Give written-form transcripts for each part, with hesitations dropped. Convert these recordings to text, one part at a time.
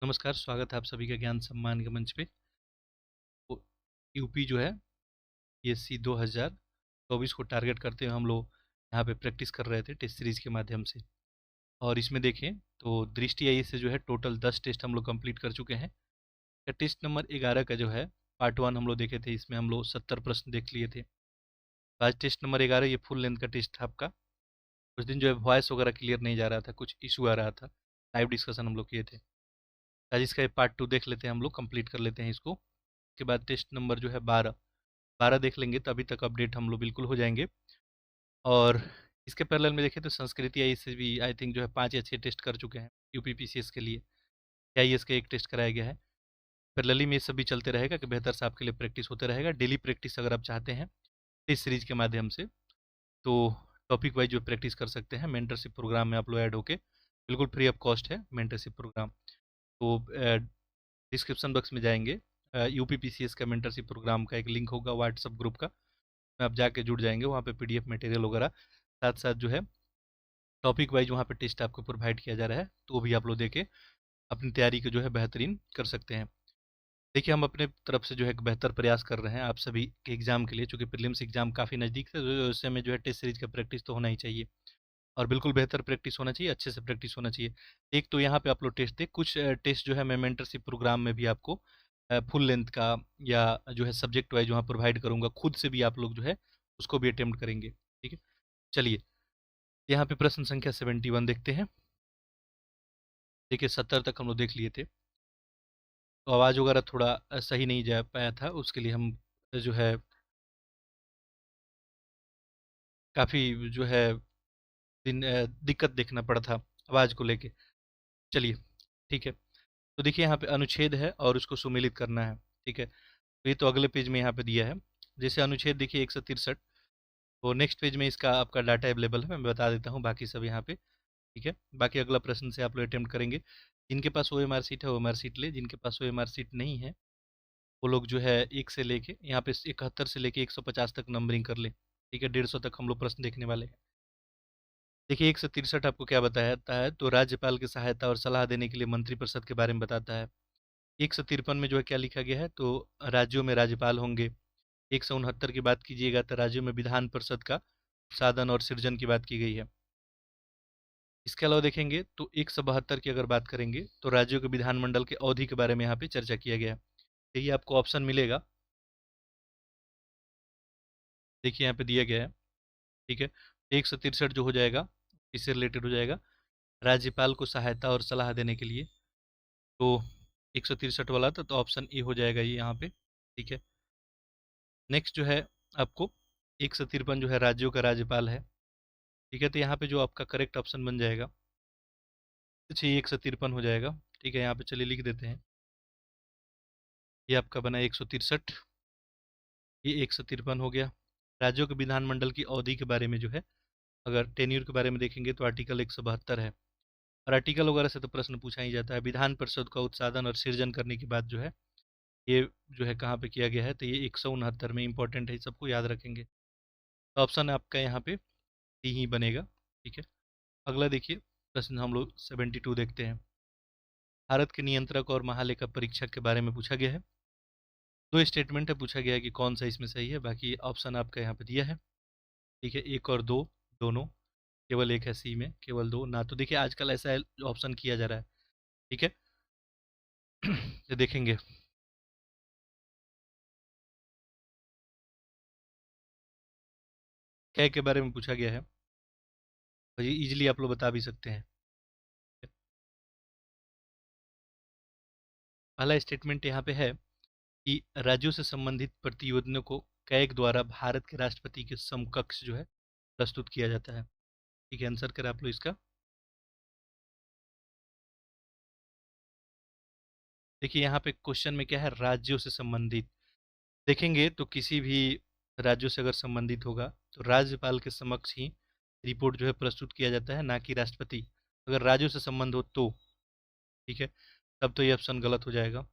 नमस्कार, स्वागत है आप सभी का ज्ञान सम्मान के मंच पे। तो यूपी जो है पीएससी 2024 को टारगेट करते हुए हम लोग यहाँ पे प्रैक्टिस कर रहे थे टेस्ट सीरीज के माध्यम से। और इसमें देखें तो दृष्टि आई से जो है टोटल 10 टेस्ट हम लोग कंप्लीट कर चुके हैं। टेस्ट नंबर 11 का जो है पार्ट 1 हम लोग देखे थे, इसमें हम लोग 70 प्रश्न देख लिए थे। आज टेस्ट नंबर 11 ये फुल लेंथ का टेस्ट था आपका। उस दिन जो है वॉइस वगैरह क्लियर नहीं जा रहा था, कुछ इशू आ रहा था। लाइव डिस्कशन हम लोग किए थे। आज इसका पार्ट 2 देख लेते हैं, हम लोग कंप्लीट कर लेते हैं इसको। उसके बाद टेस्ट नंबर जो है 12 देख लेंगे, तभी तक अपडेट हम लोग बिल्कुल हो जाएंगे। और इसके पैरेलल में देखें तो संस्कृति आई से भी आई थिंक जो है 5 या 6 टेस्ट कर चुके हैं यूपीपीसीएस के लिए। आईएएस का एक टेस्ट कराया गया है। पैरेलली में ये सब भी चलते रहेगा कि बेहतर से आपके लिए प्रैक्टिस होते रहेगा। डेली प्रैक्टिस अगर आप चाहते हैं इस सीरीज के माध्यम से, तो टॉपिक वाइज जो प्रैक्टिस कर सकते हैं। मेंटरशिप प्रोग्राम में आप लोग ऐड होके, बिल्कुल फ्री ऑफ कॉस्ट है मेंटरशिप प्रोग्राम। तो डिस्क्रिप्शन बॉक्स में जाएंगे, यूपीपीसीएस का मेंटरशिप प्रोग्राम का एक लिंक होगा व्हाट्सअप ग्रुप का, आप जाके जुड़ जाएंगे। वहाँ पे पीडीएफ मटेरियल वगैरह साथ साथ जो है टॉपिक वाइज वहाँ पे टेस्ट आपको प्रोवाइड किया जा रहा है, तो वो भी आप लोग देके अपनी तैयारी को जो है बेहतरीन कर सकते हैं। देखिए, हम अपने तरफ से जो है एक बेहतर प्रयास कर रहे हैं आप सभी के एग्जाम के लिए, चूँकि प्रीलिम्स एग्जाम काफ़ी नज़दीक है, तो ऐसे में जो है टेस्ट सीरीज का प्रैक्टिस तो होना ही चाहिए। और बिल्कुल बेहतर प्रैक्टिस होना चाहिए, अच्छे से प्रैक्टिस होना चाहिए। एक तो यहाँ पे आप लोग टेस्ट दें, कुछ टेस्ट जो है मैं मेंटरशिप प्रोग्राम में भी आपको फुल लेंथ का या जो है सब्जेक्ट वाइज वहाँ प्रोवाइड करूँगा, खुद से भी आप लोग जो है उसको भी अटेम्प्ट करेंगे। ठीक है, चलिए यहाँ पे प्रश्न संख्या 71 देखते हैं। देखिए 70 तक हम लोग देख लिए थे, तो आवाज़ वगैरह थोड़ा सही नहीं जा पाया था, उसके लिए हम जो है काफ़ी जो है दिक्कत देखना पड़ा था आवाज़ को लेके। चलिए ठीक है, तो देखिए यहाँ पे अनुच्छेद है और उसको सुमेलित करना है। ठीक है, तो ये तो अगले पेज में यहाँ पे दिया है। जैसे अनुच्छेद देखिए 163, तो नेक्स्ट पेज में इसका आपका डाटा अवेलेबल है, मैं बता देता हूँ बाकी सब यहाँ पे। ठीक है, बाकी अगला प्रश्न से आप लोग अटेम्प्ट करेंगे। जिनके पास ओएमआर सीट है ओएमआर सीट ले, जिनके पास ओएमआर सीट नहीं है वो लोग जो है 1 से लेके यहाँ पे 71 से लेके 150 तक नंबरिंग कर ले। ठीक है, 150 तक हम लोग प्रश्न देखने वाले हैं। देखिए 163 आपको क्या बताता है, तो राज्यपाल की सहायता और सलाह देने के लिए मंत्रिपरिषद के बारे में बताता है। 153 में जो है क्या लिखा गया है, तो राज्यों में राज्यपाल होंगे। 169 की बात कीजिएगा तो राज्यों में विधान परिषद का साधन और सृजन की बात की गई है। इसके अलावा देखेंगे तो 172 की अगर बात करेंगे तो राज्यों के विधानमंडल के अवधि के बारे में यहाँ पे चर्चा किया गया है। यही आपको ऑप्शन मिलेगा, देखिए यहाँ पे दिया गया है। ठीक है, 163 जो हो जाएगा इससे रिलेटेड हो जाएगा, राज्यपाल को सहायता और सलाह देने के लिए। तो 163 वाला था, तो ऑप्शन ए हो जाएगा ये यहाँ पे। ठीक है, नेक्स्ट जो है आपको 153 जो है राज्यों का राज्यपाल है। ठीक है, तो यहाँ पे जो आपका करेक्ट ऑप्शन बन जाएगा, अच्छा ये 153 हो जाएगा। ठीक है, यहाँ पे चलिए लिख देते हैं, ये आपका बना 163, ये 153 हो गया। राज्यों के विधानमंडल की अवधि के बारे में जो है, अगर टेन्यूर के बारे में देखेंगे तो आर्टिकल 172 है। और आर्टिकल वगैरह से तो प्रश्न पूछा ही जाता है। विधान परिषद का उत्साधन और सृजन करने की बात जो है, ये जो है कहाँ पे किया गया है, तो ये 169 में इंपॉर्टेंट है, सबको याद रखेंगे। तो ऑप्शन आपका यहाँ पे डी ही बनेगा। ठीक है, अगला देखिए प्रश्न हम लोग 72 देखते हैं। भारत के नियंत्रक और महालेखा परीक्षक के बारे में पूछा गया है। दो स्टेटमेंट है, पूछा गया है कि कौन सा इसमें सही है। बाकी ऑप्शन आपका यहाँ पे दिया है। ठीक है, 1 और 2 दोनों, केवल एक है सी में, केवल 2 ना। तो देखिए आजकल ऐसा ऑप्शन किया जा रहा है। ठीक है, ये देखेंगे क्या के बारे में पूछा गया है, और ये इजीली आप लोग बता भी सकते हैं। पहला स्टेटमेंट यहाँ पे है कि राज्यों से संबंधित प्रतिवेदनों को कैग द्वारा भारत के राष्ट्रपति के समकक्ष जो है प्रस्तुत किया जाता है। ठीक है, आंसर करें आप लोग इसका। देखिए यहाँ पे क्वेश्चन में क्या है, राज्यों से संबंधित। देखेंगे तो किसी भी राज्यों से अगर संबंधित होगा तो राज्यपाल के समक्ष ही रिपोर्ट जो है प्रस्तुत किया जाता है, ना कि राष्ट्रपति। अगर राज्यों से संबंध हो तो ठीक है, तब तो ये ऑप्शन गलत हो जाएगा।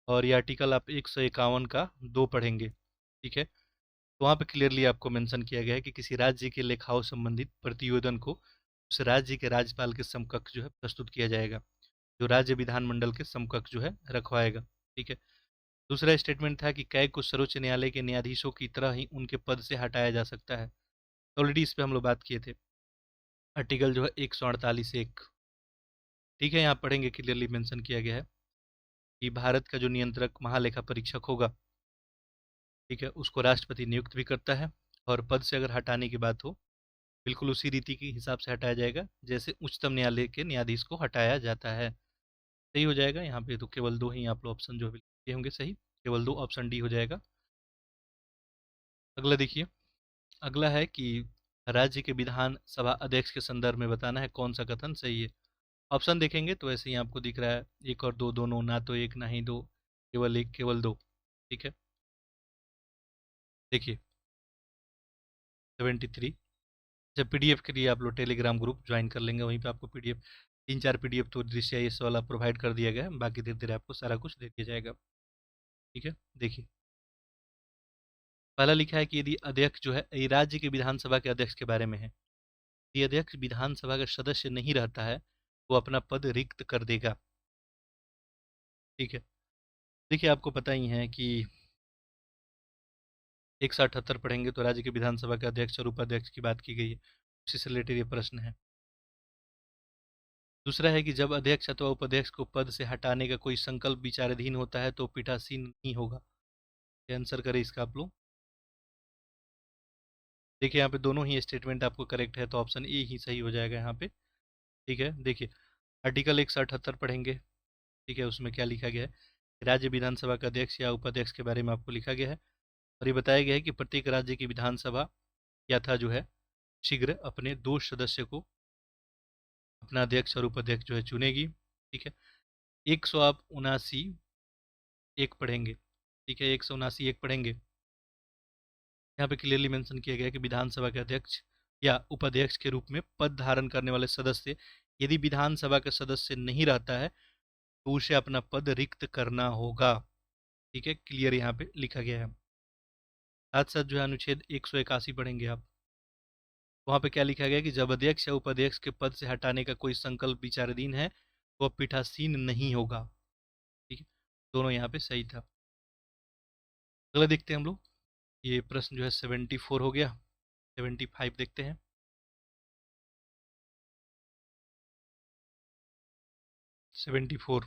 और ये आर्टिकल आप 151 का 2 पढ़ेंगे। ठीक है, तो वहाँ पे क्लियरली आपको मेंशन किया गया है कि किसी राज्य के लेखाओं संबंधित प्रतिवेदन को उस राज्य के राज्यपाल के समकक्ष जो है प्रस्तुत किया जाएगा। जो राज्य विधानमंडल के समकक्ष जो है रखवाएगा। ठीक है। दूसरा स्टेटमेंट था कि कैग को सर्वोच्च न्यायालय के न्यायाधीशों की तरह ही उनके पद से हटाया जा सकता है। ऑलरेडी इस पे हम लोग बात किए थे। आर्टिकल जो है 148 एक। ठीक है, यहाँ पढ़ेंगे, क्लियरली मेंशन किया गया है कि भारत का जो नियंत्रक महालेखा परीक्षक होगा, ठीक है, उसको राष्ट्रपति नियुक्त भी करता है, और पद से अगर हटाने की बात हो, बिल्कुल उसी रीति के हिसाब से हटाया जाएगा जैसे उच्चतम न्यायालय के न्यायाधीश को हटाया जाता है। सही हो जाएगा। यहाँ पे तो केवल दो ही आप लोग ऑप्शन जो है ये होंगे सही, केवल दो, ऑप्शन डी हो जाएगा। अगला देखिए, अगला है कि राज्य के विधान सभा अध्यक्ष के संदर्भ में बताना है कौन सा कथन सही है। ऑप्शन देखेंगे तो ऐसे ही आपको दिख रहा है, एक और दो, दोनों, ना तो एक ना ही दो, केवल एक, केवल दो। ठीक है, देखिए 73। अच्छा, पीडीएफ के लिए आप लोग टेलीग्राम ग्रुप ज्वाइन कर लेंगे, वहीं पे आपको पीडीएफ, 3-4 पीडीएफ तो दृश्य इस वाला प्रोवाइड कर दिया गया है, बाकी धीरे धीरे आपको सारा कुछ दे दिया जाएगा। ठीक है, देखिए पहला लिखा है कि यदि अध्यक्ष जो है, ये राज्य के विधानसभा के अध्यक्ष के बारे में है, यदि अध्यक्ष विधानसभा का सदस्य नहीं रहता है तो अपना पद रिक्त कर देगा। ठीक है, देखिए आपको पता ही है कि 178 पढ़ेंगे तो राज्य के विधानसभा के अध्यक्ष और उपाध्यक्ष की बात की गई है, उसी से रिलेटेड ये प्रश्न है। दूसरा है कि जब अध्यक्ष अथवा उपाध्यक्ष को पद से हटाने का कोई संकल्प विचाराधीन होता है तो पीठासीन नहीं होगा। ये आंसर करें इसका आप लोग। देखिए यहाँ पे दोनों ही स्टेटमेंट आपको करेक्ट है, तो ऑप्शन ए ही सही हो जाएगा यहाँ पे। ठीक है, देखिए आर्टिकल 178 पढ़ेंगे। ठीक है, उसमें क्या लिखा गया है, राज्य विधानसभा का अध्यक्ष या उपाध्यक्ष के बारे में आपको लिखा गया है, और ये बताया गया है कि प्रत्येक राज्य की विधानसभा या था जो है शीघ्र अपने दो सदस्य को अपना अध्यक्ष और उपाध्यक्ष जो है चुनेगी। ठीक है, 179 एक पढ़ेंगे। ठीक है, 179 एक पढ़ेंगे। यहाँ पे क्लियरली मेंशन किया गया है कि विधानसभा के अध्यक्ष या उपाध्यक्ष के रूप में पद धारण करने वाले सदस्य, यदि विधानसभा का सदस्य नहीं रहता है तो उसे अपना पद रिक्त करना होगा। ठीक है, क्लियर यहाँ पे लिखा गया है। साथ साथ जो है अनुच्छेद 181 पढ़ेंगे आप, वहाँ पे क्या लिखा गया है कि जब अध्यक्ष या उपाध्यक्ष के पद से हटाने का कोई संकल्प विचाराधीन है तो वह पीठासीन नहीं होगा। ठीक है, दोनों यहाँ पे सही था। अगला देखते हैं हम लोग, ये प्रश्न जो है 74 हो गया, 75 देखते हैं। 74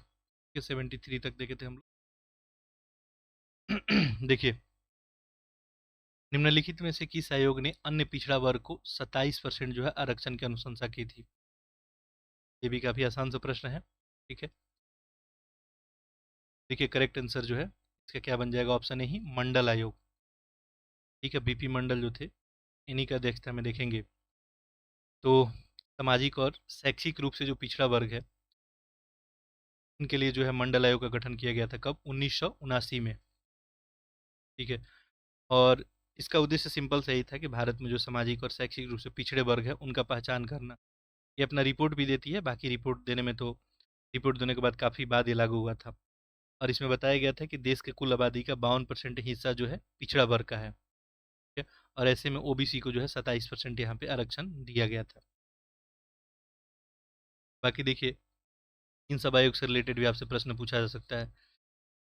के 73 तक देखे थे हम लोग। देखिए, निम्नलिखित में से किस आयोग ने अन्य पिछड़ा वर्ग को 27% जो है आरक्षण की अनुशंसा की थी। ये भी काफी आसान सा प्रश्न है। ठीक है, देखिए करेक्ट आंसर जो है इसका क्या बन जाएगा, ऑप्शन ए ही, मंडल आयोग। ठीक है, बीपी मंडल जो थे, इन्हीं का अध्यक्षता में देखेंगे तो सामाजिक और शैक्षिक रूप से जो पिछड़ा वर्ग है, इनके लिए जो है मंडल आयोग का गठन किया गया था, कब, 1979 में। ठीक है, और इसका उद्देश्य सिंपल से ही था कि भारत में जो सामाजिक और शैक्षिक रूप से पिछड़े वर्ग है उनका पहचान करना। ये अपना रिपोर्ट भी देती है, बाकी रिपोर्ट देने में तो, रिपोर्ट देने के बाद काफ़ी बाद ये लागू हुआ था, और इसमें बताया गया था कि देश के कुल आबादी का 52% हिस्सा जो है पिछड़ा वर्ग का है। ठीक है, और ऐसे में ओबीसी को जो है 27% यहाँ पे आरक्षण दिया गया था। बाकी देखिए, इन सब आयोग से रिलेटेड भी आपसे प्रश्न पूछा जा सकता है।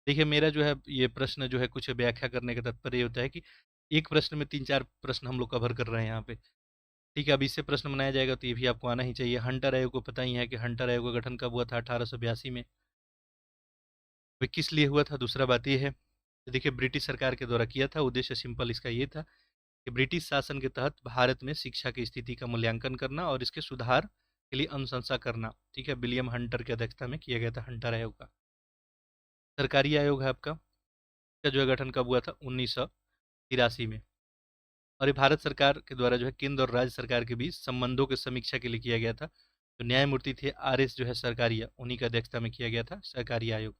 देखिए मेरा जो है ये प्रश्न जो है कुछ व्याख्या करने का तात्पर्य ये होता है कि एक प्रश्न में 3-4 प्रश्न हम लोग कवर कर रहे हैं यहाँ पे। ठीक है, अब इससे प्रश्न बनाया जाएगा तो ये भी आपको आना ही चाहिए। हंटर आयोग को पता ही है कि हंटर आयोग का गठन कब हुआ था, 1882 में। वे किस लिए हुआ था, दूसरा बात ये है, तो देखिए ब्रिटिश सरकार के द्वारा किया था। उद्देश्य सिंपल इसका ये था कि ब्रिटिश शासन के तहत भारत में शिक्षा की स्थिति का मूल्यांकन करना और इसके सुधार के लिए अनुशंसा करना। ठीक है, विलियम हंटर की अध्यक्षता में किया गया था हंटर आयोग का। सरकारी आयोग है आपका, इसका जो है गठन कब हुआ था, 1983 में, और ये भारत सरकार के द्वारा जो है केंद्र और राज्य सरकार के बीच संबंधों की समीक्षा के लिए किया गया था। जो न्यायमूर्ति थे आर एस जो है सरकारिया, उन्हीं की अध्यक्षता में किया गया था सरकारी आयोग।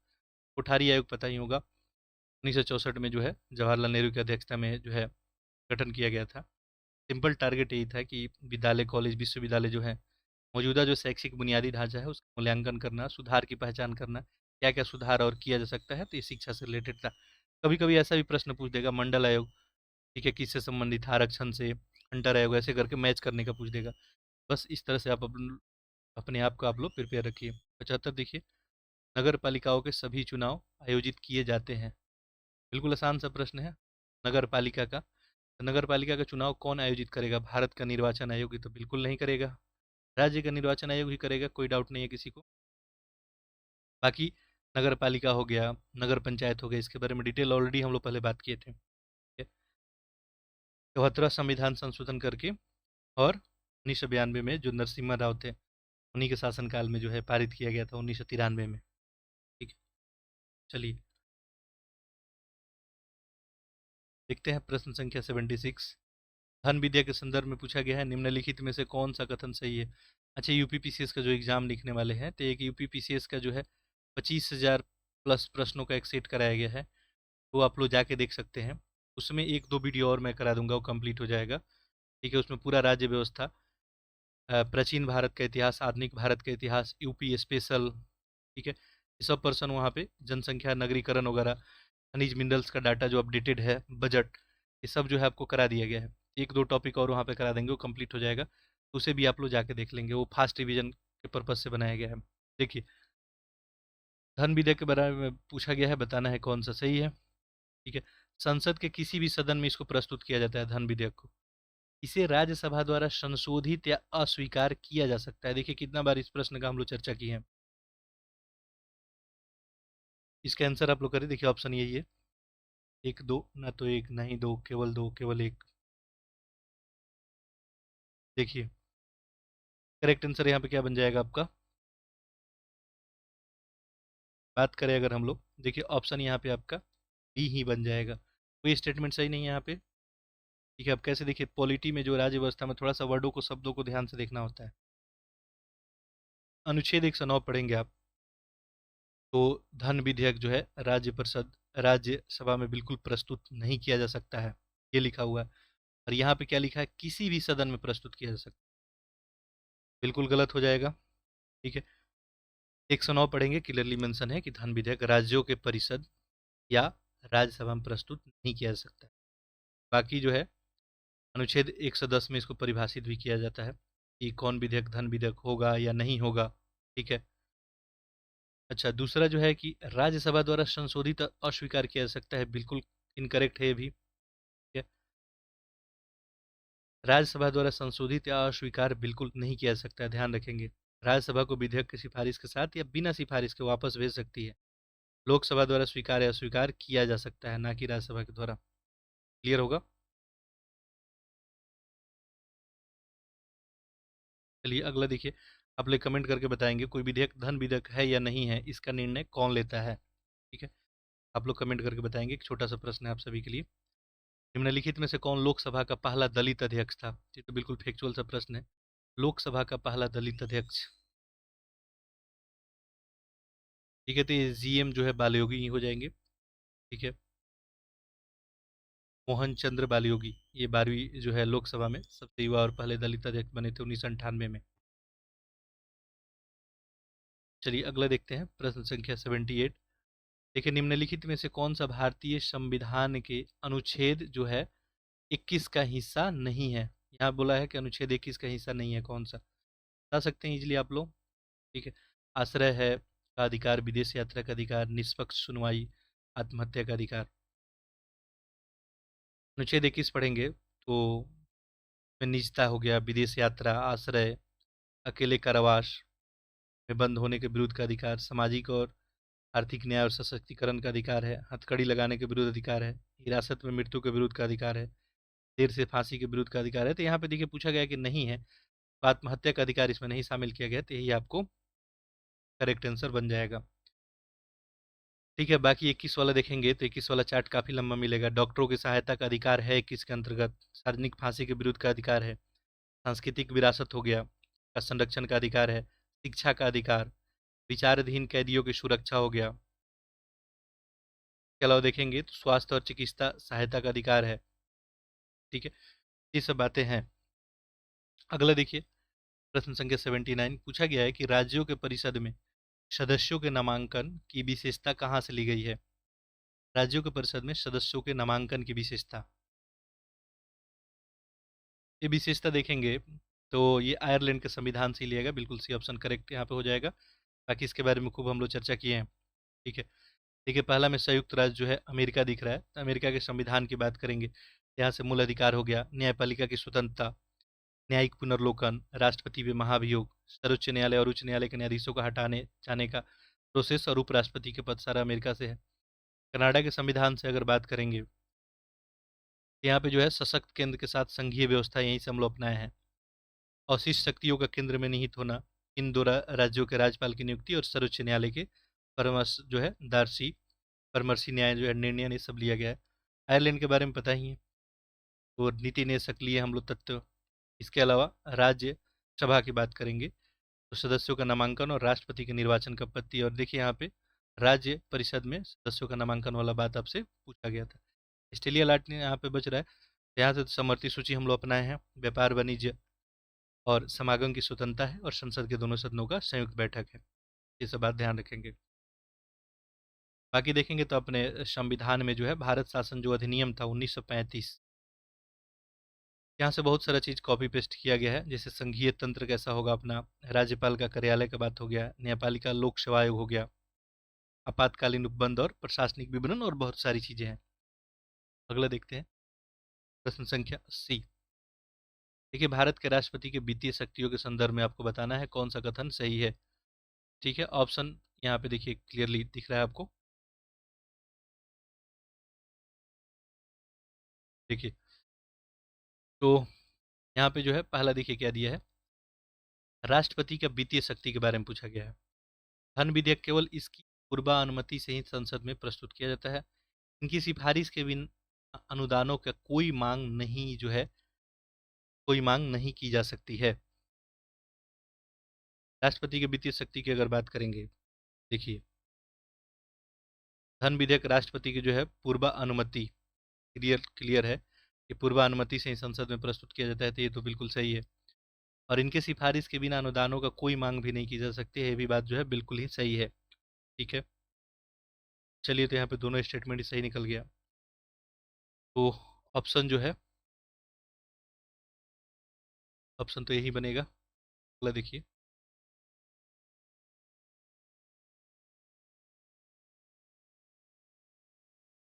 कोठारी आयोग पता ही होगा, 1964 में जो है जवाहरलाल नेहरू की अध्यक्षता में जो है गठन किया गया था। सिंपल टारगेट यही था कि विद्यालय, कॉलेज, विश्वविद्यालय जो है, मौजूदा जो शैक्षिक बुनियादी ढांचा है उसका मूल्यांकन करना, सुधार की पहचान करना, क्या क्या सुधार और किया जा सकता है, तो ये शिक्षा से रिलेटेड था। कभी कभी ऐसा भी प्रश्न पूछ देगा, मंडल आयोग, ठीक है, किससे संबंधित है, आरक्षण से, हंटर आयोग, ऐसे करके मैच करने का पूछ देगा। बस इस तरह से आप अपने आप को आप लोग प्रिपेयर रखिए। 75 देखिए, नगर पालिकाओं के सभी चुनाव आयोजित किए जाते हैं। बिल्कुल आसान सा प्रश्न है। नगर पालिका का तो नगर पालिका का चुनाव कौन आयोजित करेगा? भारत का निर्वाचन आयोग ही तो बिल्कुल नहीं करेगा, राज्य का निर्वाचन आयोग ही करेगा, कोई डाउट नहीं है किसी को। बाकी नगर पालिका हो गया, नगर पंचायत हो गया, इसके बारे में डिटेल ऑलरेडी हम लोग पहले बात किए थे। 74वां संविधान संशोधन करके और 1992 में जो नरसिम्हा राव थे उन्हीं के शासनकाल में जो है पारित किया गया था 1993 में। ठीक है, चलिए देखते हैं प्रश्न संख्या 76। धन विद्या के संदर्भ में पूछा गया है, निम्नलिखित में से कौन सा कथन सही है? अच्छा, यूपीपीसीएस का जो एग्जाम लिखने वाले हैं तो एक यूपीपीसीएस का जो है 25,000 प्लस प्रश्नों का एक सेट कराया गया है, वो आप लोग जाके देख सकते हैं। उसमें एक दो वीडियो और मैं करा दूंगा, वो कंप्लीट हो जाएगा। ठीक है, उसमें पूरा राज्य व्यवस्था, प्राचीन भारत का इतिहास, आधुनिक भारत का इतिहास, यूपी स्पेशल, ठीक है, ये सब पर्सन वहाँ पे, जनसंख्या, नगरीकरण वगैरह, खनिज मिनरल्स का डाटा जो अपडेटेड है, बजट, ये सब जो है आपको करा दिया गया है। एक दो टॉपिक और वहाँ पे करा देंगे, वो कंप्लीट हो जाएगा, तो उसे भी आप लोग जाके देख लेंगे, वो फास्ट रिवीजन के पर्पज से बनाया गया है। देखिए, धन विधेयक के बारे में पूछा गया है, बताना है कौन सा सही है। ठीक है, संसद के किसी भी सदन में इसको प्रस्तुत किया जाता है धन विधेयक को। इसे राज्यसभा द्वारा संशोधित या अस्वीकार किया जा सकता है। देखिए कितना बार इस प्रश्न का हम लोग चर्चा की है। इसका आंसर आप लोग करें, देखिए ऑप्शन यही है, एक दो, ना तो एक ना ही दो, केवल दो, केवल एक। देखिए करेक्ट आंसर यहाँ पे क्या बन जाएगा आपका? बात करें अगर हम लोग, देखिए ऑप्शन यहाँ पे आपका बी ही बन जाएगा, कोई स्टेटमेंट सही नहीं है यहाँ पे। ठीक है, अब कैसे, देखिए पॉलिटी में जो राज्य व्यवस्था में थोड़ा सा वर्डों को, शब्दों को ध्यान से देखना होता है। अनुच्छेद 109 पढ़ेंगे आप तो धन विधेयक जो है राज्य परिषद, राज्यसभा में बिल्कुल प्रस्तुत नहीं किया जा सकता है, ये लिखा हुआ है। और यहाँ पे क्या लिखा है? किसी भी सदन में प्रस्तुत किया जा सकता है, बिल्कुल गलत हो जाएगा। ठीक है, 109 पढ़ेंगे, क्लियरली मेंशन है कि धन विधेयक राज्यों के परिषद या राज्यसभा में प्रस्तुत नहीं किया जा सकता है। बाकी जो है अनुच्छेद 110 में इसको परिभाषित भी किया जाता है कि कौन विधेयक धन विधेयक होगा या नहीं होगा। ठीक है, अच्छा दूसरा जो है कि राज्यसभा द्वारा संशोधित अस्वीकार किया जा सकता है, बिल्कुल इनकरेक्ट है ये भी। ठीक है, राज्यसभा द्वारा संशोधित या अस्वीकार बिल्कुल नहीं किया जा सकता है, ध्यान रखेंगे। राज्यसभा को विधेयक की सिफारिश के साथ या बिना सिफारिश के वापस भेज सकती है। लोकसभा द्वारा स्वीकार या अस्वीकार किया जा सकता है, ना कि राज्यसभा के द्वारा। क्लियर होगा? चलिए अगला देखिए, आप लोग कमेंट करके बताएंगे कोई विधेयक धन विधेयक है या नहीं है, इसका निर्णय कौन लेता है। ठीक है, आप लोग कमेंट करके बताएंगे। एक छोटा सा प्रश्न है आप सभी के लिए, निम्नलिखित में से कौन लोकसभा का पहला दलित अध्यक्ष था? ये तो बिल्कुल फैक्चुअल सा प्रश्न है। लोकसभा का पहला दलित अध्यक्ष, ठीक है, तो ये जीएम जो है बालयोगी ही हो जाएंगे। ठीक है, मोहन चंद्र बालयोगी, ये 12वीं जो है लोकसभा में सबसे युवा और पहले दलित अध्यक्ष बने थे 1998 में। चलिए अगला देखते हैं, प्रश्न संख्या 78। देखिए, निम्नलिखित में से कौन सा भारतीय संविधान के अनुच्छेद जो है 21 का हिस्सा नहीं है? यहाँ बोला है कि अनुच्छेद 21 का हिस्सा नहीं है, कौन सा बता सकते हैं इजिली आप लोग? ठीक है, आश्रय है का अधिकार, विदेश यात्रा का अधिकार, निष्पक्ष सुनवाई, आत्महत्या का अधिकार। अनुच्छेद 21 पढ़ेंगे तो में निजता हो गया, विदेश यात्रा, आश्रय, अकेले कारावास में बंद होने के विरुद्ध का अधिकार, सामाजिक और आर्थिक न्याय और सशक्तिकरण का अधिकार है, हथकड़ी लगाने के विरुद्ध अधिकार है, हिरासत में मृत्यु के विरुद्ध का अधिकार है, देर से फांसी के विरुद्ध का अधिकार है। तो यहाँ पे देखिए पूछा गया कि नहीं है, तो आत्महत्या का अधिकार इसमें नहीं शामिल किया गया, तो यही आपको करेक्ट आंसर बन जाएगा। ठीक है, बाकी 21 वाला देखेंगे तो 21 वाला चार्ट काफी लंबा मिलेगा। डॉक्टरों की सहायता का अधिकार है 21 के अंतर्गत, सार्वजनिक फांसी के विरुद्ध का अधिकार है, सांस्कृतिक विरासत हो गया का संरक्षण का अधिकार है, शिक्षा का अधिकार, विचाराधीन कैदियों की सुरक्षा हो गया। के अलावा देखेंगे तो स्वास्थ्य और चिकित्सा सहायता का अधिकार है। ठीक है, ये सब बातें हैं। अगला देखिए, प्रश्न संख्या 79 पूछा गया है कि राज्यों के परिषद में सदस्यों के नामांकन की विशेषता कहाँ से ली गई है? राज्यों के परिषद में सदस्यों के नामांकन की विशेषता, ये विशेषता देखेंगे तो ये आयरलैंड के संविधान से लिया गया, बिल्कुल सी ऑप्शन करेक्ट यहाँ पे हो जाएगा। बाकी इसके बारे में खूब हम लोग चर्चा किए हैं। ठीक है, देखिए पहला में संयुक्त राज्य जो है अमेरिका दिख रहा है, तो अमेरिका के संविधान की बात करेंगे। यहाँ से मूल अधिकार हो गया, न्यायपालिका की स्वतंत्रता, न्यायिक पुनर्लोकन, राष्ट्रपति पे महाभियोग, सर्वोच्च न्यायालय और उच्च न्यायालय के न्यायाधीशों को हटाने जाने का प्रोसेस और उपराष्ट्रपति के पद सारा अमेरिका से है। कनाडा के संविधान से अगर बात करेंगे, यहाँ पे जो है सशक्त केंद्र के साथ संघीय व्यवस्था यहीं से हम लोग अपनाए हैं। अवशिष्ट शक्तियों का केंद्र में निहित होना, इन दो राज्यों के राज्यपाल की नियुक्ति और सर्वोच्च न्यायालय के परामर्श जो है दार्शी परामर्शी न्याय जो है निर्णय ने सब लिया गया है। आयरलैंड के बारे में पता ही है, और नीति ने सक्रिय हम लोग तत्व। इसके अलावा राज्य सभा की बात करेंगे तो सदस्यों का नामांकन और राष्ट्रपति के निर्वाचन का पद्धति। और देखिए यहाँ पे राज्य परिषद में सदस्यों का नामांकन वाला बात आपसे पूछा गया था। ऑस्ट्रेलिया लाट ने यहाँ पे बच रहा है, यहाँ से समवर्ती सूची हम लोग अपनाए हैं। व्यापार वाणिज्य और समागम की स्वतंत्रता है, और संसद के दोनों सदनों का संयुक्त बैठक है। ये सब बात ध्यान रखेंगे। बाकी देखेंगे तो अपने संविधान में जो है भारत शासन जो अधिनियम था 1935, यहाँ से बहुत सारा चीज़ कॉपी पेस्ट किया गया है। जैसे संघीय तंत्र कैसा होगा अपना, राज्यपाल का कार्यालय का बात हो गया, न्यायपालिका लोक सेवा आयोग हो गया, आपातकालीन उपबंध और प्रशासनिक विवरण, और बहुत सारी चीज़ें हैं। अगला देखते हैं, प्रश्न संख्या 80। देखिए भारत के राष्ट्रपति के वित्तीय शक्तियों के संदर्भ में आपको बताना है कौन सा कथन सही है। ठीक है, ऑप्शन यहाँ पे देखिए क्लियरली दिख रहा है आपको। देखिए तो यहाँ पे जो है पहला देखिए क्या दिया है, राष्ट्रपति का वित्तीय शक्ति के बारे में पूछा गया है। धन विधेयक केवल इसकी पूर्वानुमति से ही संसद में प्रस्तुत किया जाता है। इनकी सिफारिश के बिना अनुदानों का कोई मांग नहीं की जा सकती है। राष्ट्रपति की वित्तीय शक्ति की अगर बात करेंगे, देखिए धन विधेयक राष्ट्रपति की जो है पूर्वानुमति क्लियर क्लियर है कि पूर्वानुमति से ही संसद में प्रस्तुत किया जाता है, तो ये तो बिल्कुल सही है। और इनके सिफारिश के बिना अनुदानों का कोई मांग भी नहीं की जा सकती है, ये भी बात जो है बिल्कुल ही सही है। ठीक है, चलिए तो यहाँ पे दोनों स्टेटमेंट ही सही निकल गया। तो ऑप्शन जो है, ऑप्शन तो यही बनेगा। अगला देखिए,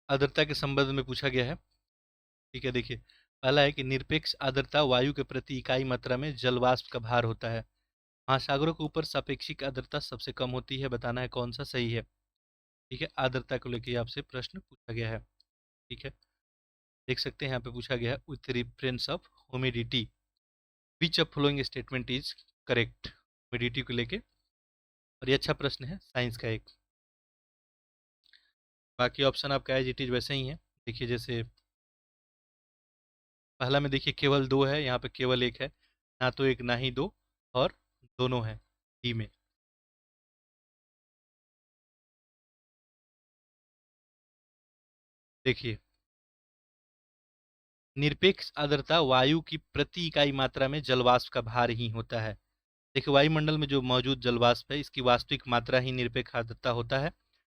आर्द्रता के संबंध में पूछा गया है। ठीक है, देखिए पहला है कि निरपेक्ष आर्द्रता वायु के प्रति इकाई मात्रा में जल वाष्प का भार होता है। महासागरों के ऊपर सापेक्षिक आर्द्रता सबसे कम होती है, बताना है कौन सा सही है। ठीक है, आर्द्रता को लेकर आपसे प्रश्न पूछा गया है। ठीक है, देख सकते हैं यहाँ पे पूछा गया है with reference of humidity which of following statement is correct, humidity को लेके। और ये अच्छा प्रश्न है साइंस का एक। बाकी ऑप्शन आपका एज इट इज वैसे ही है। देखिए जैसे पहला में देखिए केवल दो है, यहाँ पे केवल एक है, ना तो एक ना ही दो, और दोनों है डी में। देखिए निरपेक्ष आर्द्रता वायु की प्रति इकाई मात्रा में जलवाष्प का भार ही होता है। देखिए वायुमंडल में जो मौजूद जलवाष्प है इसकी वास्तविक मात्रा ही निरपेक्ष आर्द्रता होता है,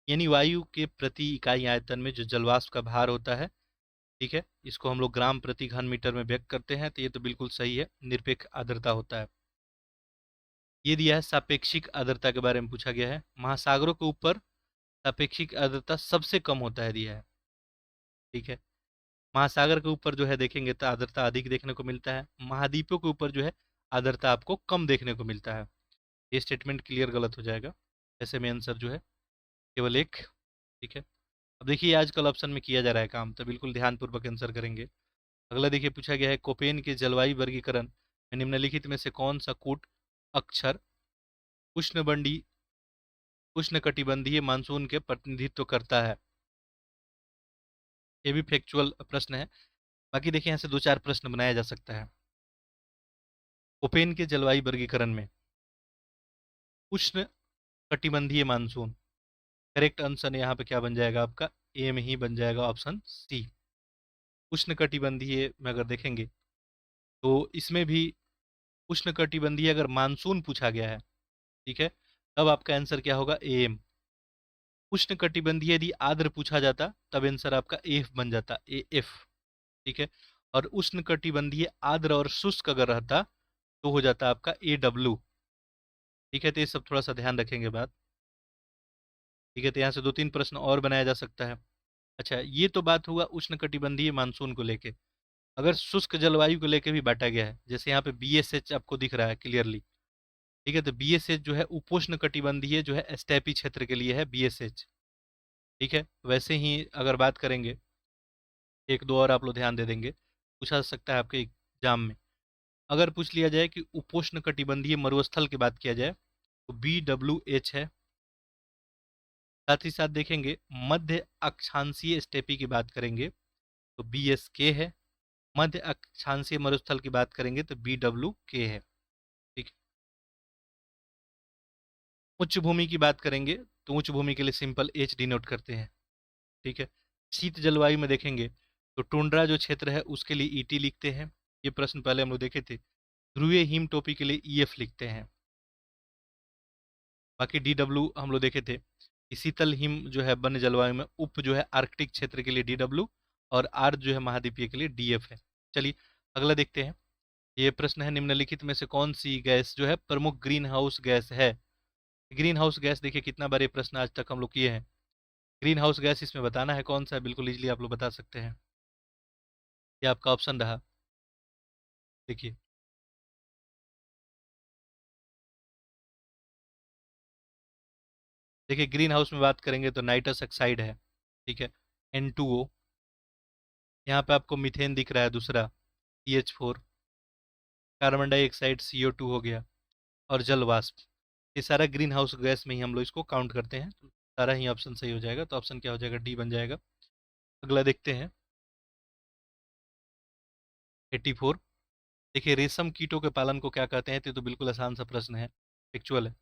यानी वायु के प्रति इकाई आयतन में जो जलवाष्प का भार होता है। ठीक है, इसको हम लोग ग्राम प्रति घन मीटर में व्यक्त करते हैं, तो ये तो बिल्कुल सही है, निरपेक्ष आर्द्रता होता है। ये दिया है सापेक्षिक आर्द्रता के बारे में पूछा गया है। महासागरों के ऊपर सापेक्षिक आर्द्रता सबसे कम होता है दिया है। ठीक है, महासागर के ऊपर जो है देखेंगे तो आर्द्रता अधिक देखने को मिलता है, महाद्वीपों के ऊपर जो है आर्द्रता आपको कम देखने को मिलता है। ये स्टेटमेंट क्लियर गलत हो जाएगा, ऐसे में आंसर जो है केवल एक। ठीक है, अब देखिए आजकल ऑप्शन में किया जा रहा है काम, तो बिल्कुल ध्यानपूर्वक आंसर करेंगे। अगला देखिए पूछा गया है कोपेन के जलवायु वर्गीकरण में निम्नलिखित में से कौन सा कूट अक्षर उष्णबंडी उष्णकटिबंधीय मानसून के प्रतिनिधित्व करता है। ये भी फैक्चुअल प्रश्न है। बाकी देखिए यहाँ से दो चार प्रश्न बनाया जा सकता है। कोपेन के जलवायु वर्गीकरण में उष्ण कटिबंधीय मानसून, करेक्ट आंसर यहाँ पे क्या बन जाएगा आपका, ए में ही बन जाएगा, ऑप्शन सी। उष्ण कटिबंधीय में अगर देखेंगे तो इसमें भी उष्ण कटिबंधीय अगर मानसून पूछा गया है, ठीक है, तब आपका आंसर क्या होगा, एम। उष्ण कटिबंधीय यदि आर्द्र पूछा जाता तब आंसर आपका एफ बन जाता, ए एफ। ठीक है, और उष्ण कटिबंधीय आर्द्र और शुष्क अगर रहता तो हो जाता आपका ए डब्ल्यू। ठीक है, तो ये सब थोड़ा सा ध्यान रखेंगे बात। ठीक है, तो यहाँ से 2-3 प्रश्न और बनाया जा सकता है। अच्छा, ये तो बात हुआ उष्णकटिबंधीय मानसून को लेके। अगर शुष्क जलवायु को लेके भी बांटा गया है, जैसे यहाँ पे BSH आपको दिख रहा है क्लियरली। ठीक है, तो BSH जो है उपोष्ण कटिबंधीय जो है स्टेपी क्षेत्र के लिए है BSH। ठीक है, वैसे ही अगर बात करेंगे, एक दो और आप लोग ध्यान दे देंगे, पूछा जा सकता है आपके एग्जाम में। अगर पूछ लिया जाए कि उपोष्ण कटिबंधीय मरुस्थल की बात किया जाए तो BWH है। साथ ही साथ देखेंगे मध्य अक्षांशीय स्टेपी की बात करेंगे तो BSK है। मध्य अक्षांशीय मरुस्थल की बात करेंगे तो BWK है। ठीक है, उच्च भूमि की बात करेंगे तो उच्च भूमि के लिए सिंपल H डिनोट करते हैं। ठीक है, शीत जलवायु में देखेंगे तो टुंड्रा जो क्षेत्र है उसके लिए ET लिखते हैं। ये प्रश्न पहले हम लोग देखे थे। ध्रुवीय हिम टोपी के लिए EF लिखते हैं। बाकी DW हम लोग देखे थे कि शीतल हिम जो है वन्य जलवायु में उप जो है आर्कटिक क्षेत्र के लिए DW, और आर्द्र जो है महाद्वीपीय के लिए DF है। चलिए अगला देखते हैं। ये प्रश्न है, निम्नलिखित में से कौन सी गैस जो है प्रमुख ग्रीन हाउस गैस है। ग्रीन हाउस गैस देखिए कितना बार ये प्रश्न आज तक हम लोग किए हैं। ग्रीन हाउस गैस इसमें बताना है कौन सा है, बिल्कुल इजीली आप लोग बता सकते हैं। ये आपका ऑप्शन रहा। देखिए, देखिए ग्रीन हाउस में बात करेंगे तो नाइट्रस ऑक्साइड है। ठीक है, N2O। यहाँ पे आपको मीथेन दिख रहा है दूसरा, CH4। कार्बन डाइऑक्साइड CO2 हो गया, और जल वाष्प। ये सारा ग्रीन हाउस गैस में ही हम लोग इसको काउंट करते हैं, तो सारा ही ऑप्शन सही हो जाएगा। तो ऑप्शन क्या हो जाएगा, D बन जाएगा। अगला देखते हैं, 84। देखिए रेशम कीटों के पालन को क्या कहते हैं, तो बिल्कुल आसान सा प्रश्न है, एक्चुअल है।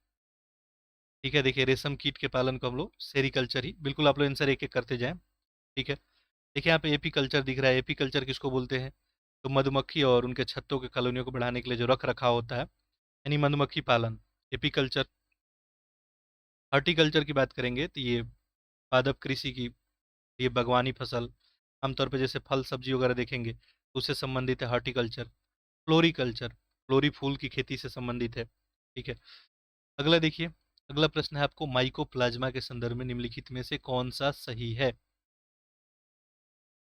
ठीक है, देखिए रेशम कीट के पालन को हम लोग सेरिकल्चर ही, बिल्कुल आप लोग आंसर एक एक करते जाएं। ठीक है, देखिए यहाँ पे एपी कल्चर दिख रहा है। एपी कल्चर किसको बोलते हैं, तो मधुमक्खी और उनके छत्तों के कॉलोनियों को बढ़ाने के लिए जो रख रखाव होता है, यानी मधुमक्खी पालन, एपी कल्चर। हॉर्टिकल्चर की बात करेंगे तो ये पादप कृषि की, ये बागवानी फसल, आमतौर पर जैसे फल सब्जी वगैरह देखेंगे तो उससे संबंधित है हॉर्टिकल्चर। फ्लोरिकल्चर, फ्लोरी फूल की खेती से संबंधित है। ठीक है, अगला देखिए। अगला प्रश्न है आपको, माइकोप्लाज्मा के संदर्भ में निम्नलिखित में से कौन सा सही है।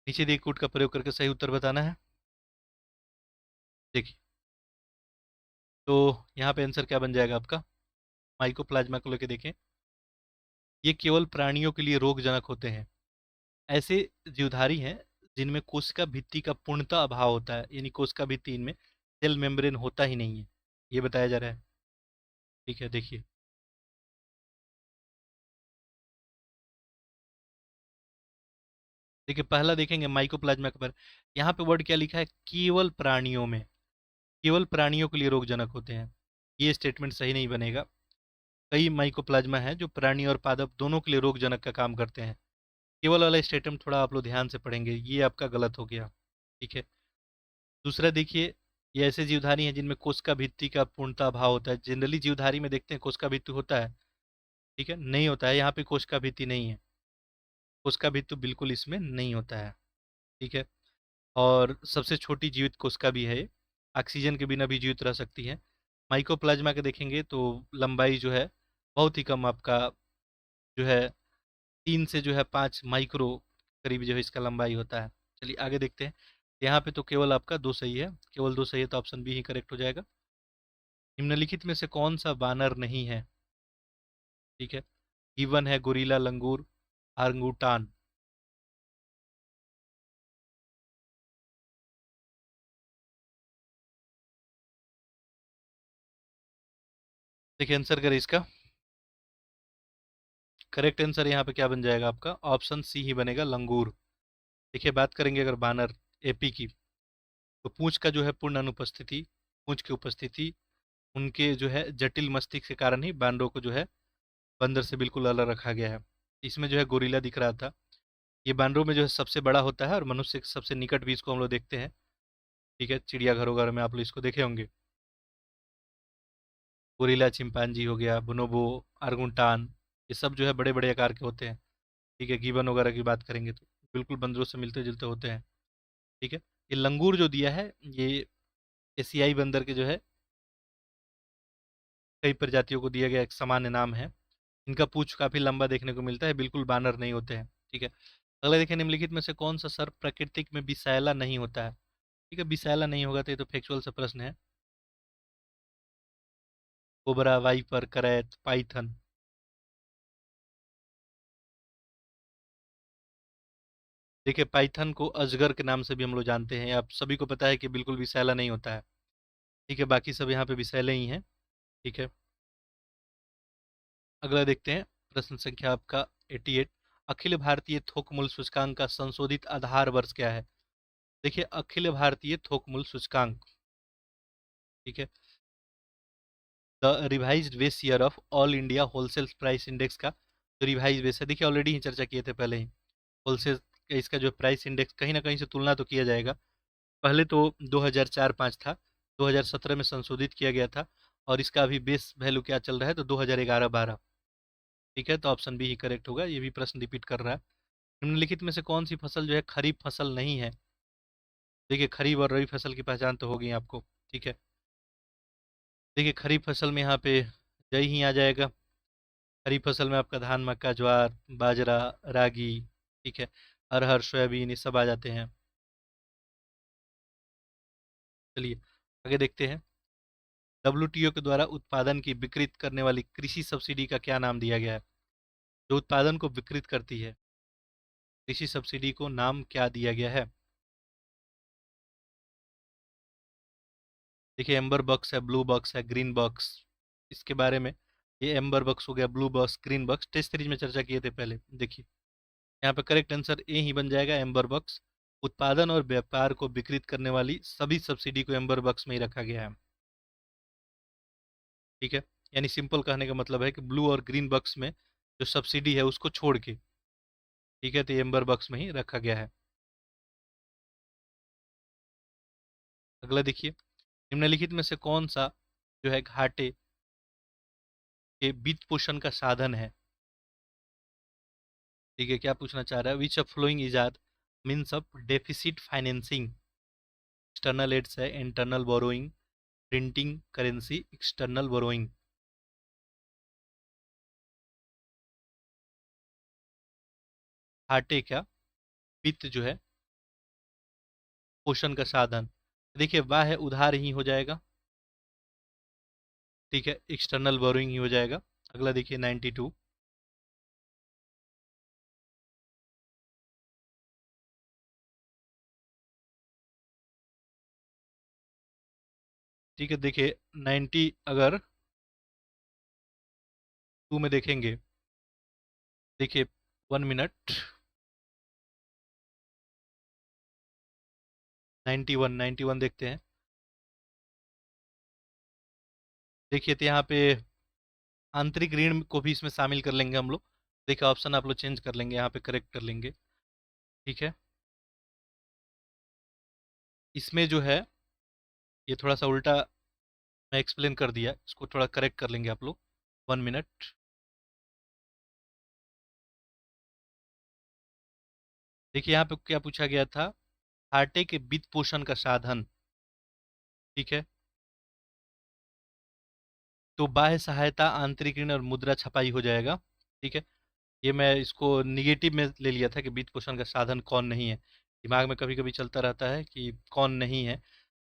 नीचे दिए कूट का प्रयोग करके सही उत्तर बताना है। देखिए, तो यहाँ पे आंसर क्या बन जाएगा आपका, माइकोप्लाज्मा को लेके देखें, ये केवल प्राणियों के लिए रोगजनक होते हैं। ऐसे जीवधारी हैं जिनमें कोशिका भित्ति का पूर्णतः अभाव होता है, यानी कोशिका भित्ति इनमें सेल मेम्ब्रेन होता ही नहीं है, ये बताया जा रहा है। ठीक है, देखिए, देखिए पहला देखेंगे माइकोप्लाज्मा के पर, यहाँ पे वर्ड क्या लिखा है, केवल प्राणियों में, केवल प्राणियों के लिए रोगजनक होते हैं। ये स्टेटमेंट सही नहीं बनेगा। कई माइकोप्लाज्मा हैं जो प्राणी और पादप दोनों के लिए रोगजनक का काम करते हैं। केवल वाला स्टेटमेंट थोड़ा आप लोग ध्यान से पढ़ेंगे, ये आपका गलत हो गया। ठीक है, दूसरा देखिए, ये ऐसे जीवधारी हैं जिनमें कोशिका भित्ति का पूर्णतः अभाव होता है। जनरली जीवधारी में देखते हैं कोशिका भित्ति होता है, ठीक है, नहीं होता है। यहाँ पे कोशिका भित्ति नहीं है, कोशिका भित्ति बिल्कुल इसमें नहीं होता है। ठीक है, और सबसे छोटी जीवित कोशिका भी है ये, ऑक्सीजन के बिना भी जीवित रह सकती है। माइकोप्लाज्मा के देखेंगे तो लंबाई जो है बहुत ही कम, आपका जो है 3 से 5 माइक्रो करीब जो है इसका लंबाई होता है। चलिए आगे देखते हैं। यहाँ पे तो केवल आपका दो सही है, केवल दो सही है, तो ऑप्शन बी ही करेक्ट हो जाएगा। निम्नलिखित में से कौन सा बानर नहीं है। ठीक है, गिवन है गोरिल्ला, लंगूर, आरंगूटान। देखिए आंसर करें इसका, करेक्ट आंसर यहाँ पे क्या बन जाएगा आपका, ऑप्शन सी ही बनेगा, लंगूर। देखिए बात करेंगे अगर बानर एपी की, तो पूंछ का जो है पूर्ण अनुपस्थिति, पूंछ की उपस्थिति उनके जो है जटिल मस्तिष्क के कारण ही बानरों को जो है बंदर से बिल्कुल अलग रखा गया है। इसमें जो है गोरिल्ला दिख रहा था, ये बानरों में जो है सबसे बड़ा होता है, और मनुष्य के सबसे निकट भी इसको हम लोग देखते हैं। ठीक है, चिड़ियाघर वगैरह में आप लोग इसको देखे होंगे। गोरिल्ला, चिंपांजी हो गया, बोनोबो, आर्गुंटान, ये सब जो है बड़े बड़े आकार के होते हैं। ठीक है, गिबन वगैरह की बात करेंगे तो बिल्कुल बंदरों से मिलते जुलते होते हैं। ठीक है, ये लंगूर जो दिया है, ये एशियाई बंदर के जो है कई प्रजातियों को दिया गया एक सामान्य नाम है। इनका पूंछ काफी लंबा देखने को मिलता है, बिल्कुल बानर नहीं होते हैं। ठीक है, अगला देखिए, निम्नलिखित में से कौन सा सर्प प्राकृतिक में विषैला नहीं होता है? ठीक है, विषैला नहीं होगा तो ये तो फैक्चुअल सा प्रश्न है। कोबरा, वाइपर, करैत, पाइथन। देखिए, पाइथन को अजगर के नाम से भी हम लोग जानते हैं, आप सभी को पता है कि बिल्कुल विषैला नहीं होता है। ठीक है, बाकी सब यहाँ पे विषैले ही हैं। ठीक है, अगला देखते हैं, प्रश्न संख्या आपका 88। अखिल भारतीय थोक मूल्य सूचकांक का संशोधित आधार वर्ष क्या है? देखिए, अखिल भारतीय थोक मूल्य सूचकांक, ठीक है, the revised base year of all India wholesale price index का जो रिवाइज बेस है, देखिए ऑलरेडी ही चर्चा किए थे पहले ही। होलसेल इसका जो प्राइस इंडेक्स कहीं ना कहीं से तुलना तो किया जाएगा। पहले तो 2004-5 था, 2017 में संशोधित किया गया था, और इसका अभी बेस वैल्यू क्या चल रहा है तो 2011-12। ठीक है, तो ऑप्शन बी ही करेक्ट होगा, ये भी प्रश्न रिपीट कर रहा है। निम्नलिखित में से कौन सी फसल जो है खरीफ फसल नहीं है? देखिए, खरीफ और रबी फसल की पहचान तो होगी आपको। ठीक है, देखिए खरीफ फसल में यहाँ पे जय ही आ जाएगा। खरीफ फसल में आपका धान, मक्का, ज्वार, बाजरा, रागी, ठीक है, अरहर, सोयाबीन, ये सब आ जाते हैं। चलिए आगे देखते हैं, डब्ल्यूटीओ के द्वारा उत्पादन की विकृत करने वाली कृषि सब्सिडी का क्या नाम दिया गया है? जो उत्पादन को विकृत करती है, कृषि सब्सिडी को नाम क्या दिया गया है? देखिए, एम्बर बक्स है, ब्लू बक्स है, ग्रीन बक्स, इसके बारे में, ये एम्बर बक्स हो गया, ब्लू बक्स, ग्रीन बक्स, टेस्ट सीरीज में चर्चा किए थे पहले। देखिए, यहाँ पे करेक्ट आंसर ए ही बन जाएगा, एम्बर बक्स। उत्पादन और व्यापार को विकृत करने वाली सभी सब्सिडी को एम्बर बक्स में ही रखा गया है। ठीक है, यानी सिंपल कहने का मतलब है कि ब्लू और ग्रीन बक्स में जो सब्सिडी है उसको छोड़ के, ठीक है, तो ये एम्बर बक्स में ही रखा गया है। अगला देखिए, निम्नलिखित में से कौन सा जो है घाटे के वित्त पोषण का साधन है? ठीक है, क्या पूछना चाह रहा है? Which of following is are means of deficit financing? External aids है, internal borrowing, printing currency, external borrowing. घाटे का वित्त जो है पोषण का साधन, देखिए वाह है, उधार ही हो जाएगा। ठीक है, एक्सटर्नल बोरोइंग ही हो जाएगा। अगला देखिए 92। ठीक है, देखिए 90 अगर 2 में देखेंगे, देखिए 1 मिनट, 91 देखते हैं। देखिए, तो यहाँ पे आंतरिक ऋण को भी इसमें शामिल कर लेंगे हम लोग। देखिए, ऑप्शन आप लोग चेंज कर लेंगे, यहाँ पे करेक्ट कर लेंगे। ठीक है, इसमें जो है ये थोड़ा सा उल्टा मैं एक्सप्लेन कर दिया, इसको थोड़ा करेक्ट कर लेंगे आप लोग। 1 मिनट, देखिए यहाँ पे क्या पूछा गया था? घाटे के वित्त पोषण का साधन। ठीक है, तो बाह्य सहायता, आंतरिक ऋण और मुद्रा छपाई हो जाएगा। ठीक है, ये मैं इसको निगेटिव में ले लिया था कि वित्त पोषण का साधन कौन नहीं है, दिमाग में कभी कभी चलता रहता है कि कौन नहीं है।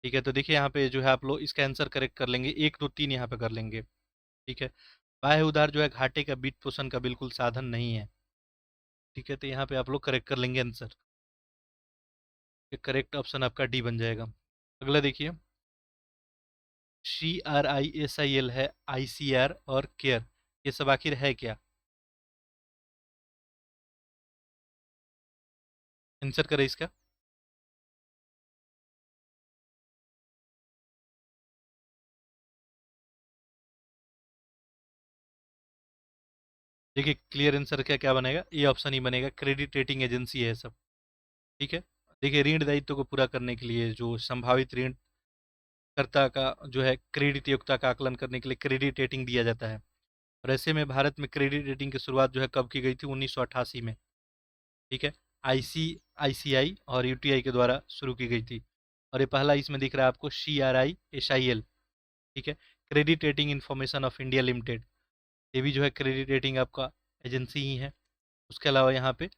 ठीक है, तो देखिए यहाँ पे जो है आप लोग इसका आंसर करेक्ट कर लेंगे, 1 2 3 यहाँ पे कर लेंगे। ठीक है, बाह्य उधार जो है घाटे का वित्त पोषण का बिल्कुल साधन नहीं है। ठीक है, तो यहाँ पे आप लोग करेक्ट कर लेंगे आंसर, करेक्ट ऑप्शन आपका डी बन जाएगा। अगला देखिए, CRISIL है, ICR और केयर, ये सब आखिर है क्या? आंसर करें इसका। देखिए, क्लियर आंसर क्या क्या बनेगा? ये ऑप्शन ही बनेगा, क्रेडिट रेटिंग एजेंसी है सब। ठीक है, देखिए ऋण दायित्व को पूरा करने के लिए जो संभावित ऋण कर्ता का जो है क्रेडिट योग्यता का आकलन करने के लिए क्रेडिट रेटिंग दिया जाता है। और ऐसे में भारत में क्रेडिट रेटिंग की शुरुआत जो है कब की गई थी? 1988 में। ठीक है, ICICI और UTI के द्वारा शुरू की गई थी। और ये पहला इसमें दिख रहा है आपको CRISIL। ठीक है, credit rating information of India limited, ये भी जो है क्रेडिट रेटिंग आपका एजेंसी ही है। उसके अलावा यहाँ पे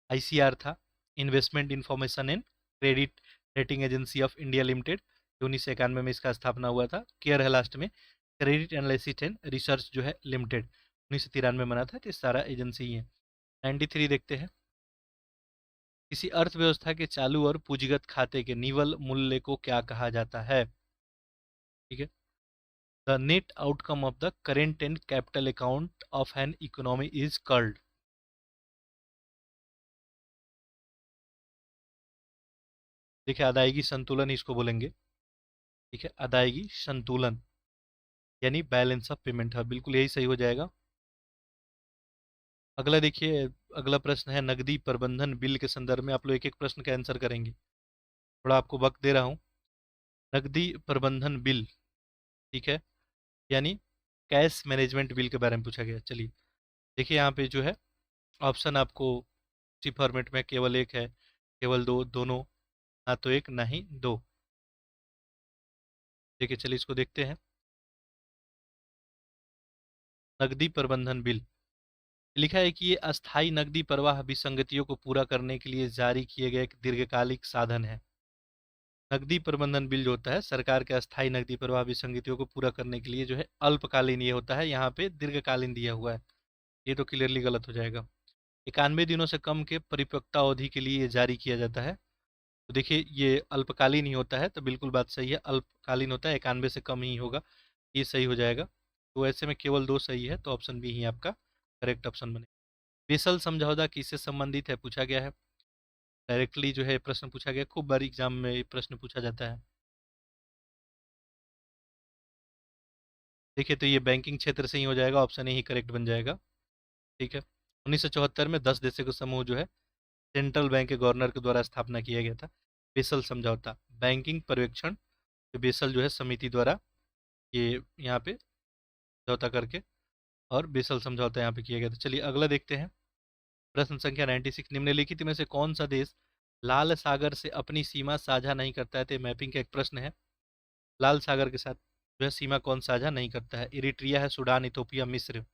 आईसीआर था, investment information and credit rating agency of India limited, 1991 में इसका स्थापना हुआ था। केयर है लास्ट में, क्रेडिट एनालिसिस एंड रिसर्च जो है लिमिटेड, 1993 में बना था। तो ये सारा एजेंसी ही है। 93 देखते हैं। किसी अर्थव्यवस्था के चालू और पूंजीगत खाते के निवल मूल्य को क्या कहा जाता है? ठीक है, the net outcome of the current and capital account of an economy is called. देखिए, अदायगी संतुलन ही इसको बोलेंगे। ठीक है, अदायगी संतुलन यानी बैलेंस ऑफ पेमेंट है, बिल्कुल यही सही हो जाएगा। अगला देखिए, अगला प्रश्न है नकदी प्रबंधन बिल के संदर्भ में आप लोग एक एक प्रश्न का आंसर करेंगे। थोड़ा आपको वक्त दे रहा हूँ। नकदी प्रबंधन बिल, ठीक है, यानी कैश मैनेजमेंट बिल के बारे में पूछा गया। चलिए देखिए, यहाँ पे जो है ऑप्शन आपको उसी फॉर्मेट में केवल एक है, केवल दो, दोनों, ना तो एक ना ही दो। देखिए चलिए इसको देखते हैं। नकदी प्रबंधन बिल, लिखा है कि ये अस्थायी नकदी प्रवाह विसंगतियों को पूरा करने के लिए जारी किए गए एक दीर्घकालिक साधन है। नकदी प्रबंधन बिल जो होता है सरकार के अस्थायी नकदी प्रवाह विसंगतियों को पूरा करने के लिए जो है अल्पकालीन ये होता है, यहाँ पे दीर्घकालीन दिया हुआ है, ये तो क्लियरली गलत हो जाएगा। 91 दिनों से कम के परिपक्वता अवधि के लिए ये जारी किया जाता है। तो देखिए ये अल्पकालीन ही होता है, तो बिल्कुल बात सही है, अल्पकालीन होता है, 91 से कम ही होगा, ये सही हो जाएगा। तो ऐसे में केवल दो सही है, तो ऑप्शन बी ही आपका करेक्ट ऑप्शन बने। बेसल समझौता किससे संबंधित है पूछा गया है। डायरेक्टली जो है प्रश्न पूछा गया, खूब बार एग्जाम में ये प्रश्न पूछा जाता है। देखिए तो ये बैंकिंग क्षेत्र से ही हो जाएगा, ऑप्शन ए ही करेक्ट बन जाएगा। ठीक है, 1974 में 10 देशों का समूह जो है सेंट्रल बैंक के गवर्नर के द्वारा स्थापना किया गया था। बेसल समझौता बैंकिंग पर्यवेक्षण, बेसल जो है समिति द्वारा ये यहाँ पे समझौता करके और बेसल समझौता यहाँ पे किया गया था। चलिए अगला देखते हैं। प्रश्न संख्या 96, निम्नलिखित में से कौन सा देश लाल सागर से अपनी सीमा साझा नहीं करता है? तो मैपिंग का एक प्रश्न है। लाल सागर के साथ जो है सीमा कौन साझा नहीं करता है? इरिट्रिया है, सूडान, इथोपिया, मिस्र।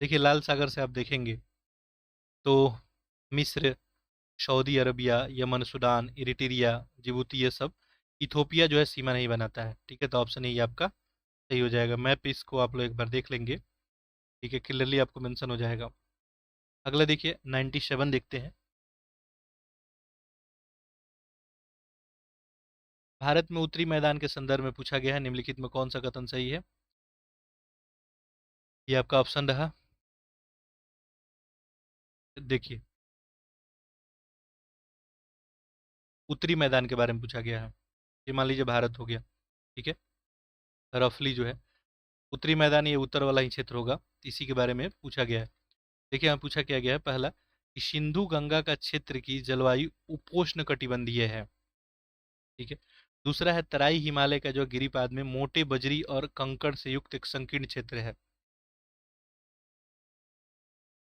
देखिए लाल सागर से आप देखेंगे तो मिस्र, Saudi Arabia, Yemen, Sudan, Eritrea, Djibouti, ये सब। इथोपिया जो है सीमा नहीं बनाता है। ठीक है, तो ऑप्शन ये आपका सही हो जाएगा। मैप इसको आप लोग एक बार देख लेंगे, ठीक है, क्लियरली आपको मेंशन हो जाएगा। अगला देखिए 97 देखते हैं। भारत में उत्तरी मैदान के संदर्भ में पूछा गया है, निम्नलिखित में कौन सा कथन सही है? ये आपका ऑप्शन रहा। देखिए उत्तरी मैदान के बारे में पूछा गया है, ये मान लीजिए भारत हो गया, ठीक है, रफली जो है उत्तरी मैदान ये उत्तर वाला ही क्षेत्र होगा, इसी के बारे में पूछा गया है। देखिए यहाँ पूछा क्या गया है, पहला कि सिंधु गंगा का क्षेत्र की जलवायु उपोष्ण कटिबंधीय है। ठीक है, दूसरा है तराई हिमालय का जो गिरिपाद में मोटे बजरी और कंकड़ से युक्त एक संकीर्ण क्षेत्र है।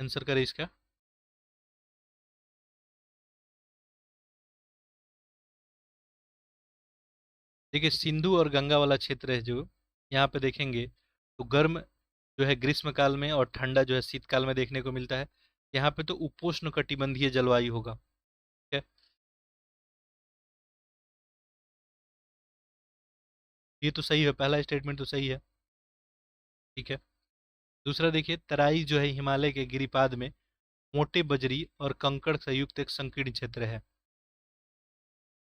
आंसर करें इसका। देखिए सिंधु और गंगा वाला क्षेत्र है जो यहाँ पे देखेंगे तो गर्म जो है ग्रीष्म काल में और ठंडा जो है शीतकाल में देखने को मिलता है। यहाँ पे तो उपोष्ण कटिबंधीय जलवायु होगा। ठीक है, ये तो सही है, पहला स्टेटमेंट तो सही है। ठीक है, दूसरा देखिए तराई जो है हिमालय के गिरिपाद में मोटे बजरी और कंकड़ से युक्त एक संकीर्ण क्षेत्र है।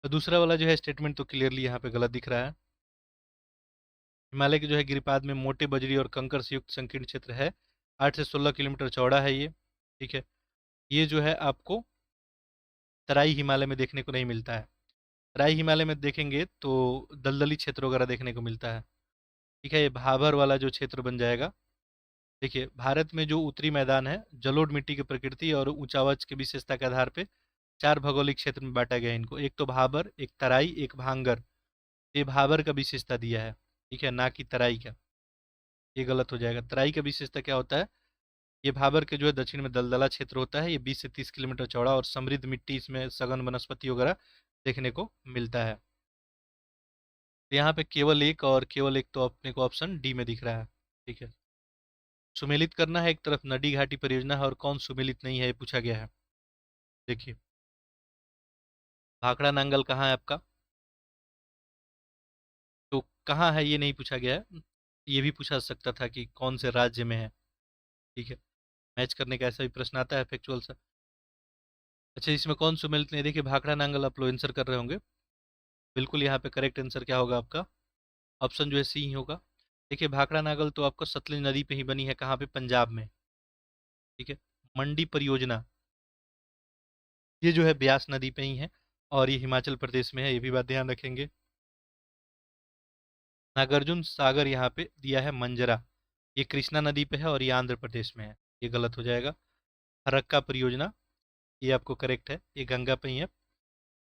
तो दूसरा वाला जो है स्टेटमेंट तो क्लियरली यहाँ पे गलत दिख रहा है। हिमालय के जो है गिरिपाद में मोटे बजरी और कंकड़ से युक्त संकीर्ण क्षेत्र है, 8 से 16 किलोमीटर चौड़ा है ये। ठीक है, ये जो है आपको तराई हिमालय में देखने को नहीं मिलता है। तराई हिमालय में देखेंगे तो दलदली क्षेत्र वगैरह देखने को मिलता है। ठीक है, ये भाबर वाला जो क्षेत्र बन जाएगा। देखिए भारत में जो उत्तरी मैदान है जलोढ़ मिट्टी की प्रकृति और ऊंचावच की विशेषता के आधार पर चार भौगोलिक क्षेत्र में बांटा गया है इनको, एक तो भाबर, एक तराई, एक भांगर। ये भाबर का विशेषता दिया है, ठीक है, ना कि तराई का। ये गलत हो जाएगा। तराई का विशेषता क्या होता है? ये भाबर के जो है दक्षिण में दलदला क्षेत्र होता है। ये 20 से 30 किलोमीटर चौड़ा और समृद्ध मिट्टी, इसमें सघन वनस्पति वगैरह देखने को मिलता है। तो यहाँ पे केवल एक, और केवल एक तो अपने को ऑप्शन डी में दिख रहा है। ठीक है, सुमेलित करना है, एक तरफ नदी घाटी परियोजना है और कौन सुमेलित नहीं है ये पूछा गया है। देखिए, भाखड़ा नांगल कहाँ है आपका, तो कहाँ है ये नहीं पूछा गया है। ये भी पूछा जा सकता था कि कौन से राज्य में है। ठीक है, मैच करने का ऐसा भी प्रश्न आता है फैक्चुअल सा। अच्छा, इसमें कौन सुमेलित नहीं, देखिए भाखड़ा नांगल आप लोग आंसर कर रहे होंगे। बिल्कुल, यहाँ पे करेक्ट आंसर क्या होगा आपका, ऑप्शन जो है सी ही होगा। देखिए, भाखड़ा नांगल तो आपको सतलुज नदी पे ही बनी है, कहाँ पे, पंजाब में। ठीक है, मंडी परियोजना ये जो है ब्यास नदी पे ही है, और ये हिमाचल प्रदेश में है, ये भी बात ध्यान रखेंगे। नागार्जुन सागर यहाँ पे दिया है मंजरा, ये कृष्णा नदी पे है और ये आंध्र प्रदेश में है, ये गलत हो जाएगा। फरक्का परियोजना ये आपको करेक्ट है, ये गंगा पे ही है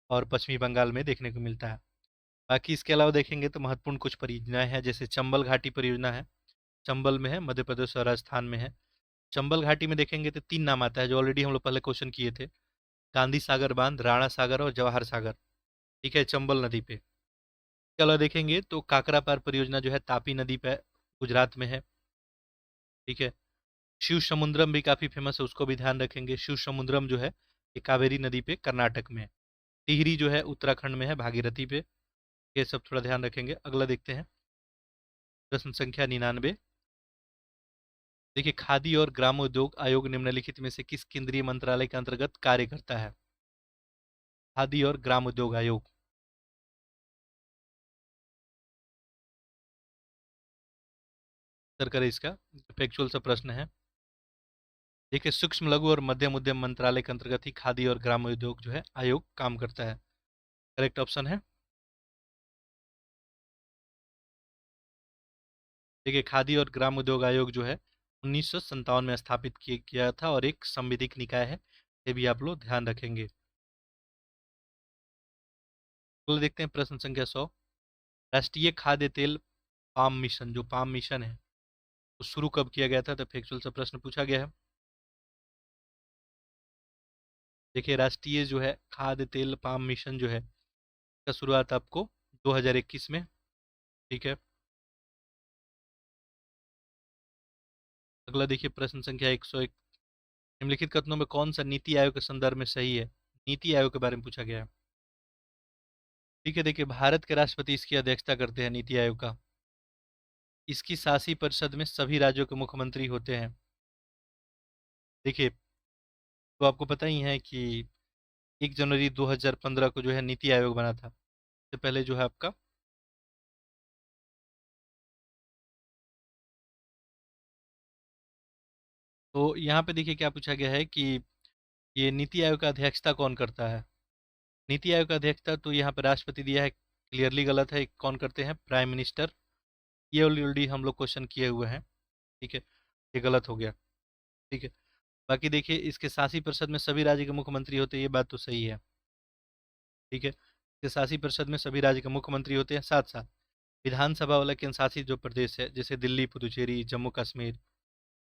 और पश्चिमी बंगाल में देखने को मिलता है। बाकी इसके अलावा देखेंगे तो महत्वपूर्ण कुछ परियोजनाएं हैं, जैसे चंबल घाटी परियोजना है, चंबल में है, मध्य प्रदेश और राजस्थान में है। चंबल घाटी में देखेंगे तो तीन नाम आता है, जो ऑलरेडी हम लोग पहले क्वेश्चन किए थे, गांधी सागर बांध, राणा सागर और जवाहर सागर। ठीक है, चंबल नदी पे। इसके अलावा देखेंगे तो काकरा पार परियोजना जो है तापी नदी पे गुजरात में है। ठीक है, शिव समुद्रम भी काफी फेमस है, उसको भी ध्यान रखेंगे। शिव समुद्रम जो है ये कावेरी नदी पे कर्नाटक में है। टिहरी जो है उत्तराखंड में है, भागीरथी पे। ये सब थोड़ा ध्यान रखेंगे। अगला देखते हैं, प्रश्न संख्या 99। देखिए, खादी और ग्रामोद्योग आयोग निम्नलिखित में से किस केंद्रीय मंत्रालय के अंतर्गत कार्य करता है। खादी और ग्रामोद्योग आयोग, सर करे इसका, फैक्चुअल सा प्रश्न है। देखिए, सूक्ष्म लघु और मध्यम उद्यम मंत्रालय के अंतर्गत ही खादी और ग्रामोद्योग जो है आयोग काम करता है। करेक्ट ऑप्शन है। देखिए, खादी और ग्राम उद्योग आयोग जो है 1957 में स्थापित किया था और एक संविधिक निकाय है, ये भी आप लोग ध्यान रखेंगे। तो देखते हैं प्रश्न संख्या 100। राष्ट्रीय खाद्य तेल पाम मिशन, जो पाम मिशन है, तो शुरू कब किया गया था, तो फैक्चुअल से प्रश्न पूछा गया है। देखिए, राष्ट्रीय जो है खाद्य तेल पाम मिशन जो है, इसका शुरुआत आपको 2021 में। ठीक है, अगला देखिए प्रश्न संख्या 101। निम्नलिखित कथनों में कौन सा नीति आयोग के संदर्भ में सही है। नीति आयोग के बारे में पूछा गया है। ठीक है, देखिए भारत के राष्ट्रपति इसकी अध्यक्षता करते हैं, नीति आयोग का। इसकी शासी परिषद में सभी राज्यों के मुख्यमंत्री होते हैं। देखिए, तो आपको पता ही है कि 1 जनवरी 2015 को जो है नीति आयोग बना था, इससे पहले जो है आपका, तो यहाँ पे देखिए क्या पूछा गया है कि ये नीति आयोग का अध्यक्षता कौन करता है। नीति आयोग का अध्यक्षता तो यहाँ पे राष्ट्रपति दिया है, क्लियरली गलत है। कौन करते हैं, प्राइम मिनिस्टर। ये ऑलरेडी हम लोग क्वेश्चन किए हुए हैं। ठीक है, ये गलत हो गया। ठीक है, बाकी देखिए इसके शासी परिषद में सभी राज्य के मुख्यमंत्री होते हैं, ये बात तो सही है। ठीक है, इसके शासी परिषद में सभी राज्य के मुख्यमंत्री होते हैं, साथ साथ विधानसभा वाला केंद्र शासित जो प्रदेश है, जैसे दिल्ली, पुदुचेरी, जम्मू कश्मीर,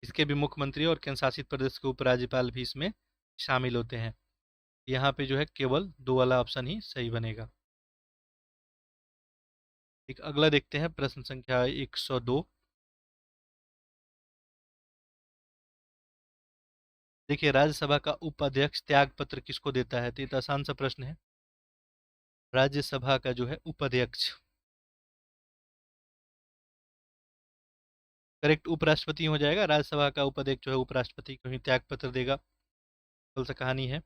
इसके भी मुख्यमंत्री और केंद्र शासित प्रदेश के उपराज्यपाल भी इसमें शामिल होते हैं। यहाँ पे जो है केवल दो वाला ऑप्शन ही सही बनेगा। एक अगला देखते हैं, प्रश्न संख्या 102। देखिए, राज्यसभा का उपाध्यक्ष त्याग पत्र किसको देता है, तो ये तो आसान सा प्रश्न है। राज्यसभा का जो है उपाध्यक्ष, करेक्ट उपराष्ट्रपति हो जाएगा। राज्यसभा का उपाध्यक्ष जो है उपराष्ट्रपति को ही त्याग पत्र देगा, कल सा कहानी है।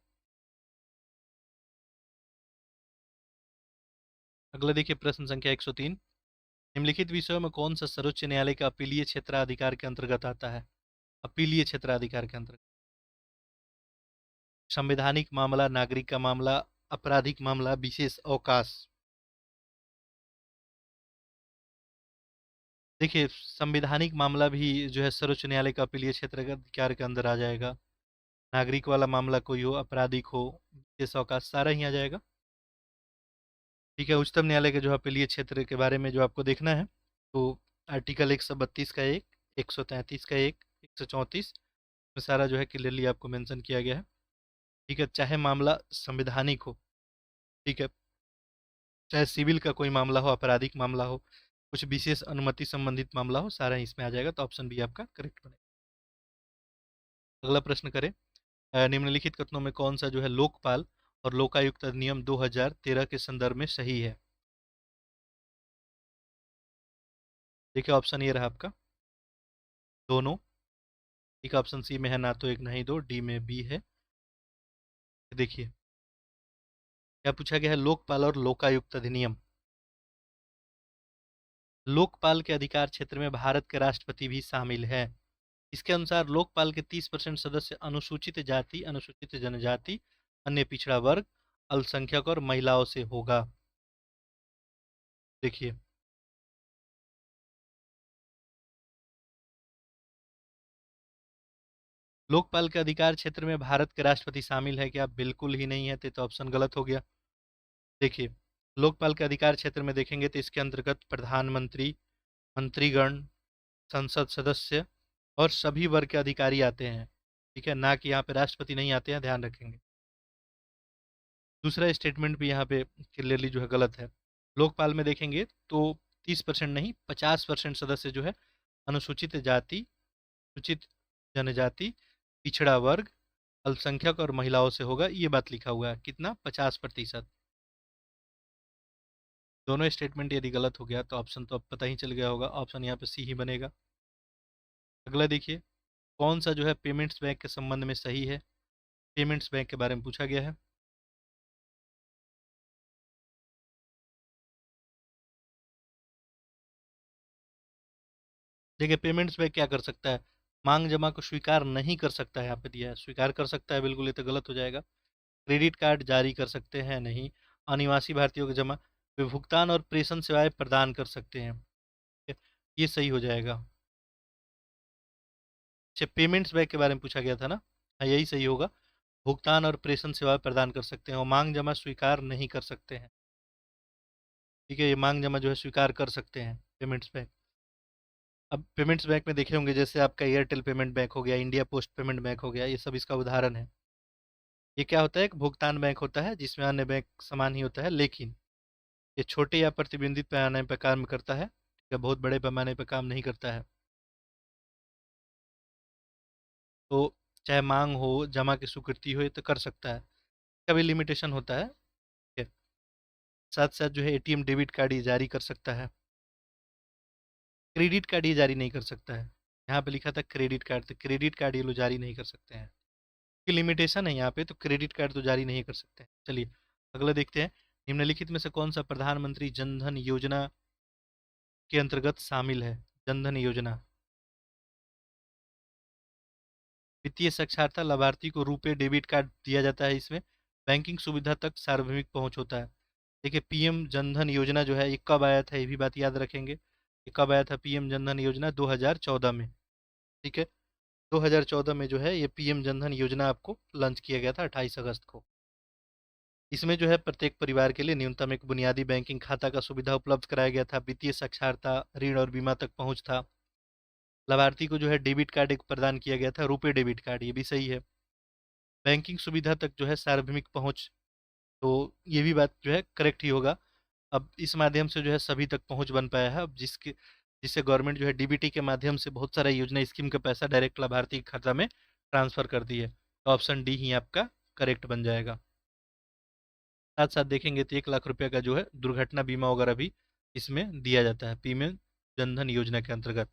अगला देखिए प्रश्न संख्या 103। निम्नलिखित विषयों में कौन सा सर्वोच्च न्यायालय का अपीलीय क्षेत्राधिकार के अंतर्गत आता है। अपीलीय क्षेत्राधिकार के अंतर्गत, संवैधानिक मामला, नागरिक का मामला, आपराधिक मामला, विशेष अवकाश। देखिए, संवैधानिक मामला भी जो है सर्वोच्च न्यायालय का अपीलीय क्षेत्र के अधिकार के अंदर आ जाएगा। नागरिक वाला मामला कोई हो, आपराधिक हो, विशेष अवकाश, सारा ही आ जाएगा। ठीक है, उच्चतम न्यायालय के जो अपीलीय क्षेत्र के बारे में जो आपको देखना है, तो आर्टिकल 132 का एक, 133 का एक, 134 में सारा जो है क्लियरली आपको मेंशन किया गया है। ठीक है, चाहे मामला संवैधानिक हो, ठीक है, चाहे सिविल का कोई मामला हो, आपराधिक मामला हो, कुछ विशेष अनुमति संबंधित मामला हो, सारा इसमें आ जाएगा। तो ऑप्शन बी आपका करेक्ट बनेगा। अगला प्रश्न करें, निम्नलिखित कथनों में कौन सा जो है लोकपाल और लोकायुक्त अधिनियम 2013 के संदर्भ में सही है? देखिए ऑप्शन ये रहा आपका दोनों। एक ऑप्शन सी में है ना तो एक नहीं दो, डी में बी है। देखिए क्या पूछा गया है, लोकपाल और लोकायुक्त अधिनियम। लोकपाल के अधिकार क्षेत्र में भारत के राष्ट्रपति भी शामिल है। इसके अनुसार लोकपाल के 30% सदस्य अनुसूचित जाति, अनुसूचित जनजाति, अन्य पिछड़ा वर्ग, अल्पसंख्यक और महिलाओं से होगा। देखिए लोकपाल के अधिकार क्षेत्र में भारत के राष्ट्रपति शामिल है क्या? बिल्कुल ही नहीं है, तो ऑप्शन गलत हो गया। देखिए लोकपाल के अधिकार क्षेत्र में देखेंगे तो इसके अंतर्गत प्रधानमंत्री, मंत्रीगण, संसद सदस्य और सभी वर्ग के अधिकारी आते हैं। ठीक है, ना कि यहाँ पे राष्ट्रपति नहीं आते हैं, ध्यान रखेंगे। दूसरा स्टेटमेंट भी यहाँ पे क्लियरली जो है गलत है। लोकपाल में देखेंगे तो 30% नहीं 50% सदस्य जो है अनुसूचित जाति, सूचित जनजाति, पिछड़ा वर्ग, अल्पसंख्यक और महिलाओं से होगा। ये बात लिखा हुआ है, कितना? 50%। दोनों स्टेटमेंट यदि गलत हो गया तो ऑप्शन तो अब पता ही चल गया होगा, ऑप्शन यहाँ पे सी ही बनेगा। अगला देखिए, कौन सा जो है पेमेंट्स बैंक के संबंध में सही है? पेमेंट्स बैंक के बारे में पूछा गया है। देखिए पेमेंट्स बैंक क्या कर सकता है, मांग जमा को स्वीकार नहीं कर सकता है, यहाँ पे दिया है। स्वीकार कर सकता है बिल्कुल, ये तो गलत हो जाएगा। क्रेडिट कार्ड जारी कर सकते हैं, नहीं। अनिवासी भारतीयों को जमा, वे भुगतान और प्रेषण सेवाएं प्रदान कर सकते हैं। ठीक है, ये सही हो जाएगा। अच्छा पेमेंट्स बैंक के बारे में पूछा गया था ना, हाँ यही सही होगा। भुगतान और प्रेषण सेवाएं प्रदान कर सकते हैं और मांग जमा स्वीकार नहीं कर सकते हैं। ठीक है, ये मांग जमा जो है स्वीकार कर सकते हैं पेमेंट्स बैंक। अब पेमेंट्स बैंक में देखे होंगे जैसे आपका एयरटेल पेमेंट बैंक हो गया, इंडिया पोस्ट पेमेंट बैंक हो गया, ये सब इसका उदाहरण है। ये क्या होता है, एक भुगतान बैंक होता है जिसमें अन्य बैंक समान ही होता है, लेकिन ये छोटे या प्रतिबंधित पैमाने पर काम करता है, या बहुत बड़े पैमाने पर काम नहीं करता है। तो चाहे मांग हो, जमा की स्वीकृति हो, ये तो कर सकता है, कभी लिमिटेशन होता है। ठीक है, साथ साथ जो है एटीएम डेबिट कार्ड ये जारी कर सकता है, क्रेडिट कार्ड ये जारी नहीं कर सकता है। यहाँ पे लिखा था क्रेडिट कार्ड, तो क्रेडिट कार्ड ये लोग जारी नहीं कर सकते हैं, की लिमिटेशन है यहाँ पे, तो क्रेडिट कार्ड तो जारी नहीं कर सकते हैं। चलिए अगला देखते हैं, निम्नलिखित में से कौन सा प्रधानमंत्री जनधन योजना के अंतर्गत शामिल है? जनधन योजना वित्तीय साक्षरता, लाभार्थी को रुपए डेबिट कार्ड दिया जाता है इसमें, बैंकिंग सुविधा तक सार्वभौमिक पहुंच होता है। देखिए पीएम जनधन योजना जो है ये कब आया था, ये भी बात याद रखेंगे। ये कब आया था पीएम जनधन योजना? 2014 में। ठीक है, 2014 में जो है ये पीएम जनधन योजना आपको लॉन्च किया गया था 28 अगस्त को। इसमें जो है प्रत्येक परिवार के लिए न्यूनतम एक बुनियादी बैंकिंग खाता का सुविधा उपलब्ध कराया गया था, वित्तीय साक्षरता, ऋण और बीमा तक पहुंच था। लाभार्थी को जो है डेबिट कार्ड एक प्रदान किया गया था, रुपए डेबिट कार्ड, ये भी सही है। बैंकिंग सुविधा तक जो है सार्वभौमिक पहुंच, तो ये भी बात जो है करेक्ट ही होगा। अब इस माध्यम से जो है सभी तक पहुंच बन पाया है, अब जिससे गवर्नमेंट जो है डीबीटी के माध्यम से बहुत सारा योजना स्कीम का पैसा डायरेक्ट लाभार्थी के खाता में ट्रांसफर कर दी है। तो ऑप्शन डी ही आपका करेक्ट बन जाएगा। साथ साथ देखेंगे तो 1 लाख रुपए का जो है दुर्घटना बीमा वगैरह भी इसमें दिया जाता है पीएम जनधन योजना के अंतर्गत।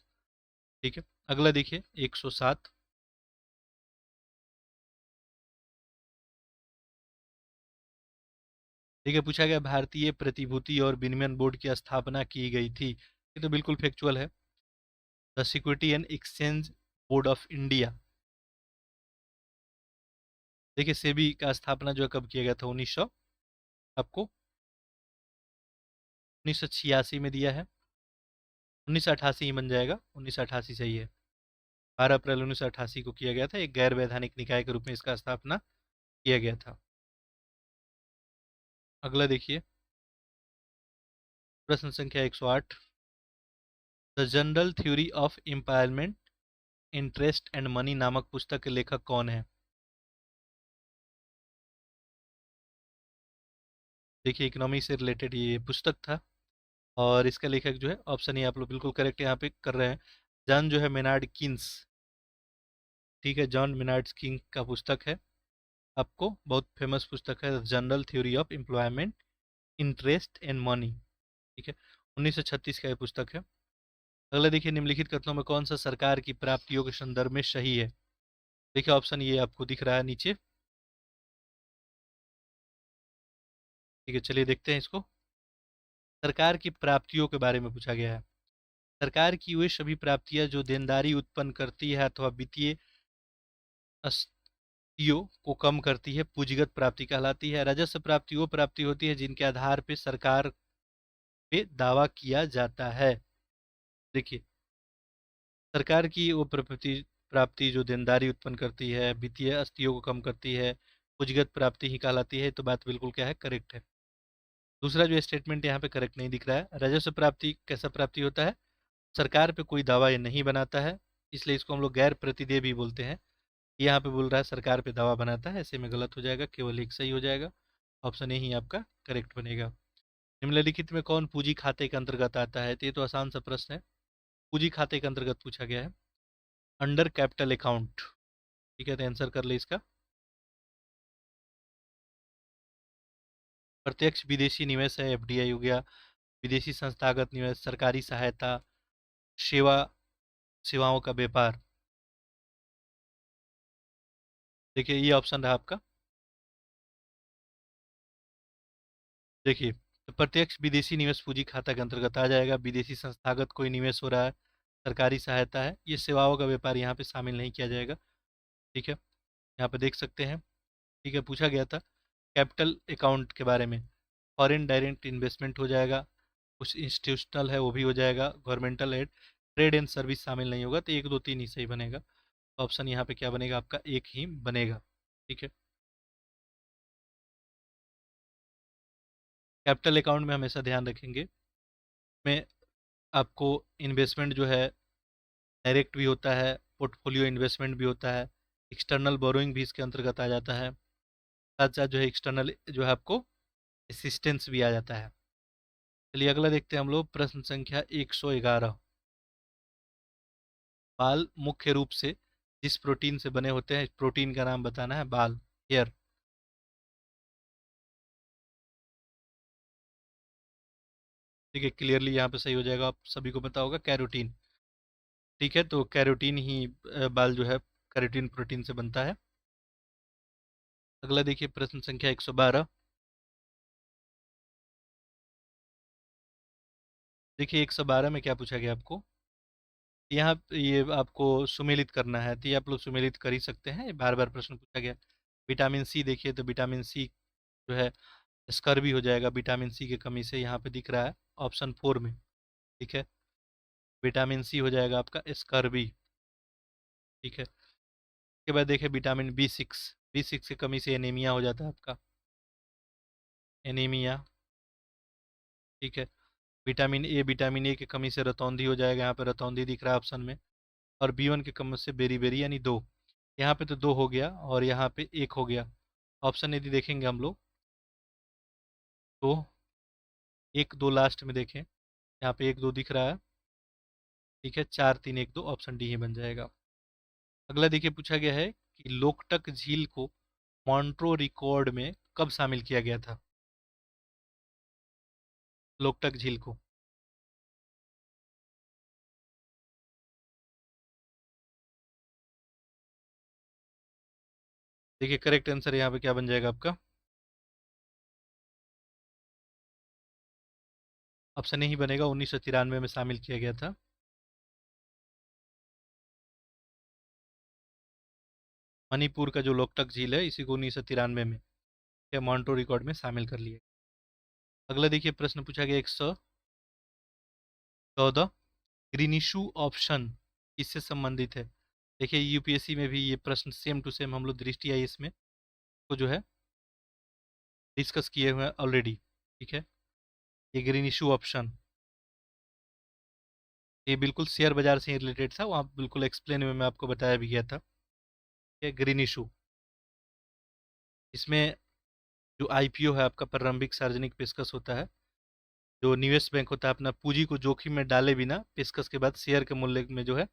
ठीक है, अगला देखिए 107। देखिए पूछा गया भारतीय प्रतिभूति और विनिमय बोर्ड की स्थापना की गई थी, ये तो बिल्कुल फैक्चुअल है। The security and exchange board of India. देखिए सेबी का स्थापना जो है कब किया गया था? 1900, आपको 1986 में दिया है। 1988 ही बन जाएगा, 1988 सही है। 12 अप्रैल 1988 को किया गया था, एक गैर वैधानिक निकाय के रूप में इसका स्थापना किया गया था। अगला देखिए प्रश्न संख्या 108। The general theory of empowerment interest and money नामक पुस्तक के लेखक कौन है? देखिए इकोनॉमी से रिलेटेड ये पुस्तक था, और इसका लेखक जो है, ऑप्शन ए आप लोग बिल्कुल करेक्ट यहाँ पे कर रहे हैं, जॉन जो है मेनार्ड किन्स। ठीक है, जॉन मेनार्ड किन्स का पुस्तक है, आपको बहुत फेमस पुस्तक है, general theory of employment, interest and money. ठीक है, 1936 का ये पुस्तक है। अगला देखिए, निम्नलिखित कथनों में कौन सा सरकार की प्राप्तियों के संदर्भ में सही है? देखिए ऑप्शन ये आपको दिख रहा है नीचे। ठीक है, चलिए देखते हैं इसको। सरकार की प्राप्तियों के बारे में पूछा गया है। सरकार की वे सभी प्राप्तियां जो देनदारी उत्पन्न करती है अथवा वित्तीय अस्तियों को कम करती है, पूंजीगत प्राप्ति कहलाती है। राजस्व प्राप्ति वो प्राप्ति होती है जिनके आधार पर सरकार पे दावा किया जाता है। देखिए, सरकार की वो प्राप्ति प्राप्ति जो देनदारी उत्पन्न करती है, वित्तीय अस्तियों को कम करती है, पूंजीगत प्राप्ति ही कहलाती है। तो बात बिल्कुल क्या है, करेक्ट है। दूसरा जो स्टेटमेंट यहाँ पे करेक्ट नहीं दिख रहा है, राजस्व प्राप्ति कैसा प्राप्ति होता है? सरकार पे कोई दावा ये नहीं बनाता है, इसलिए इसको हम लोग गैर प्रतिदेय भी बोलते हैं। यहाँ पे बोल रहा है सरकार पे दावा बनाता है, ऐसे में गलत हो जाएगा, केवल एक सही हो जाएगा। ऑप्शन ए ही आपका करेक्ट बनेगा। निम्नलिखित में कौन पूंजी खाते के अंतर्गत आता है? तो ये तो आसान सा प्रश्न है, पूंजी खाते के अंतर्गत पूछा गया है, अंडर कैपिटल अकाउंट। ठीक है, तो आंसर कर ले इसका। प्रत्यक्ष विदेशी निवेश है, एफडीआई हो गया, विदेशी संस्थागत निवेश, सरकारी सहायता, सेवा सेवाओं का व्यापार। देखिए ये ऑप्शन रहा आपका। देखिए, तो प्रत्यक्ष विदेशी निवेश पूंजी खाता के अंतर्गत आ जाएगा, विदेशी संस्थागत कोई निवेश हो रहा है, सरकारी सहायता है, ये सेवाओं का व्यापार यहाँ पे शामिल नहीं किया जाएगा। ठीक है, यहाँ पे देख सकते हैं। ठीक है, पूछा गया था कैपिटल अकाउंट के बारे में, फॉरेन डायरेक्ट इन्वेस्टमेंट हो जाएगा, कुछ इंस्टीट्यूशनल है वो भी हो जाएगा, governmental aid, trade and service शामिल नहीं होगा, तो एक दो तीन ही सही बनेगा। ऑप्शन यहाँ पे क्या बनेगा आपका, एक ही बनेगा। ठीक है, कैपिटल अकाउंट में हमेशा ध्यान रखेंगे, में आपको इन्वेस्टमेंट जो है डायरेक्ट भी होता है, पोर्टफोलियो इन्वेस्टमेंट भी होता है, एक्सटर्नल बोरोइंग भी इसके अंतर्गत आ जाता है, साथ साथ जो है एक्सटर्नल जो है आपको असिस्टेंस भी आ जाता है। चलिए अगला देखते हैं हम लोग, प्रश्न संख्या 111। बाल मुख्य रूप से जिस प्रोटीन से बने होते हैं, इस प्रोटीन का नाम बताना है, बाल, हेयर। ठीक है, क्लियरली यहाँ पे सही हो जाएगा, आप सभी को पता होगा, कैरोटीन। ठीक है, तो कैरोटीन ही बाल जो है कैरोटीन प्रोटीन से बनता है। अगला देखिए, प्रश्न संख्या 112। देखिए 112 में क्या पूछा गया आपको, यहाँ पे ये आपको सुमेलित करना है, तो ये आप लोग सुमेलित कर ही सकते हैं, बार बार प्रश्न पूछा गया। विटामिन सी देखिए, तो विटामिन सी जो है स्कर्वी हो जाएगा, विटामिन सी की कमी से, यहाँ पे दिख रहा है ऑप्शन 4 में। ठीक है, विटामिन सी हो जाएगा आपका स्कर्वी। ठीक है, उसके बाद देखिए विटामिन बी सिक्स की कमी से एनीमिया हो जाता है आपका, एनीमिया। ठीक है, विटामिन ए की कमी से रतौंधी हो जाएगा, यहाँ पे रतौंधी दिख रहा है ऑप्शन में। और बी1 की कमी से बेरी यानी दो। यहाँ पे तो दो हो गया और यहाँ पे एक हो गया। ऑप्शन यदि देखेंगे हम लोग, तो एक दो लास्ट में देखें, यहाँ पे एक दो दिख रहा है। ठीक है, 4 3 1 2, ऑप्शन डी ही बन जाएगा। अगला देखिए, पूछा गया है कि लोकटक झील को मॉन्ट्रो रिकॉर्ड में कब शामिल किया गया था? लोकटक झील को। देखिए करेक्ट आंसर यहाँ पे क्या बन जाएगा आपका, ऑप्शन ही बनेगा, 1993 में शामिल किया गया था। मणिपुर का जो लोकटक झील है, इसी को 1993 में या मॉन्ट्रो रिकॉर्ड में शामिल कर लिया। अगला देखिए, प्रश्न पूछा गया 114, ग्रीनिशु ऑप्शन किससे संबंधित है? देखिए यूपीएससी में भी ये प्रश्न सेम टू सेम हम लोग दृष्टि आई इसमें को जो है डिस्कस किए हुए हैं ऑलरेडी। ठीक है, ये ग्रीन इशू ऑप्शन ये बिल्कुल शेयर बाजार से ही रिलेटेड था, वहाँ बिल्कुल एक्सप्लेन में मैं आपको बताया भी गया था। ये ग्रीन इशू, इसमें जो आईपीओ है आपका प्रारंभिक सार्वजनिक पेशकश होता है। जो निवेश बैंक होता है अपना पूंजी को जोखिम में डाले बिना पेशकश के बाद शेयर के मूल्य में जो है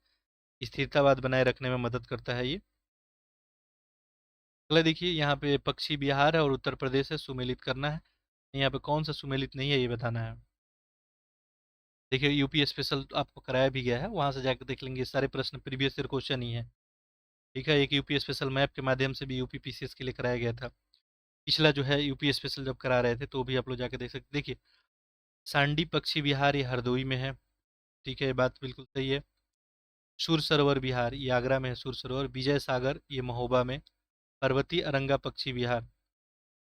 स्थिरतावाद बनाए रखने में मदद करता है ये। अगला देखिए, यहाँ पे पक्षी बिहार है और उत्तर प्रदेश है, सुमेलित करना है। यहाँ पे कौन सा सुमेलित नहीं है ये बताना है। देखिए यूपी स्पेशल आपको कराया भी गया है, वहां से जाकर देख लेंगे, सारे प्रश्न प्रीवियस ईयर क्वेश्चन ही है। ठीक है, एक यूपी स्पेशल मैप के माध्यम से भी यूपी पीसीएस के लिए कराया गया था। पिछला जो है यूपी स्पेशल जब करा रहे थे तो भी आप लोग जाके देख सकते। देखिए सांडी पक्षी विहार ये हरदोई में है। ठीक है, ये बात बिल्कुल सही है। सुर सरोवर विहार ये आगरा में है, सुर सरोवर। विजय सागर ये महोबा में। पर्वती अरंगा पक्षी विहार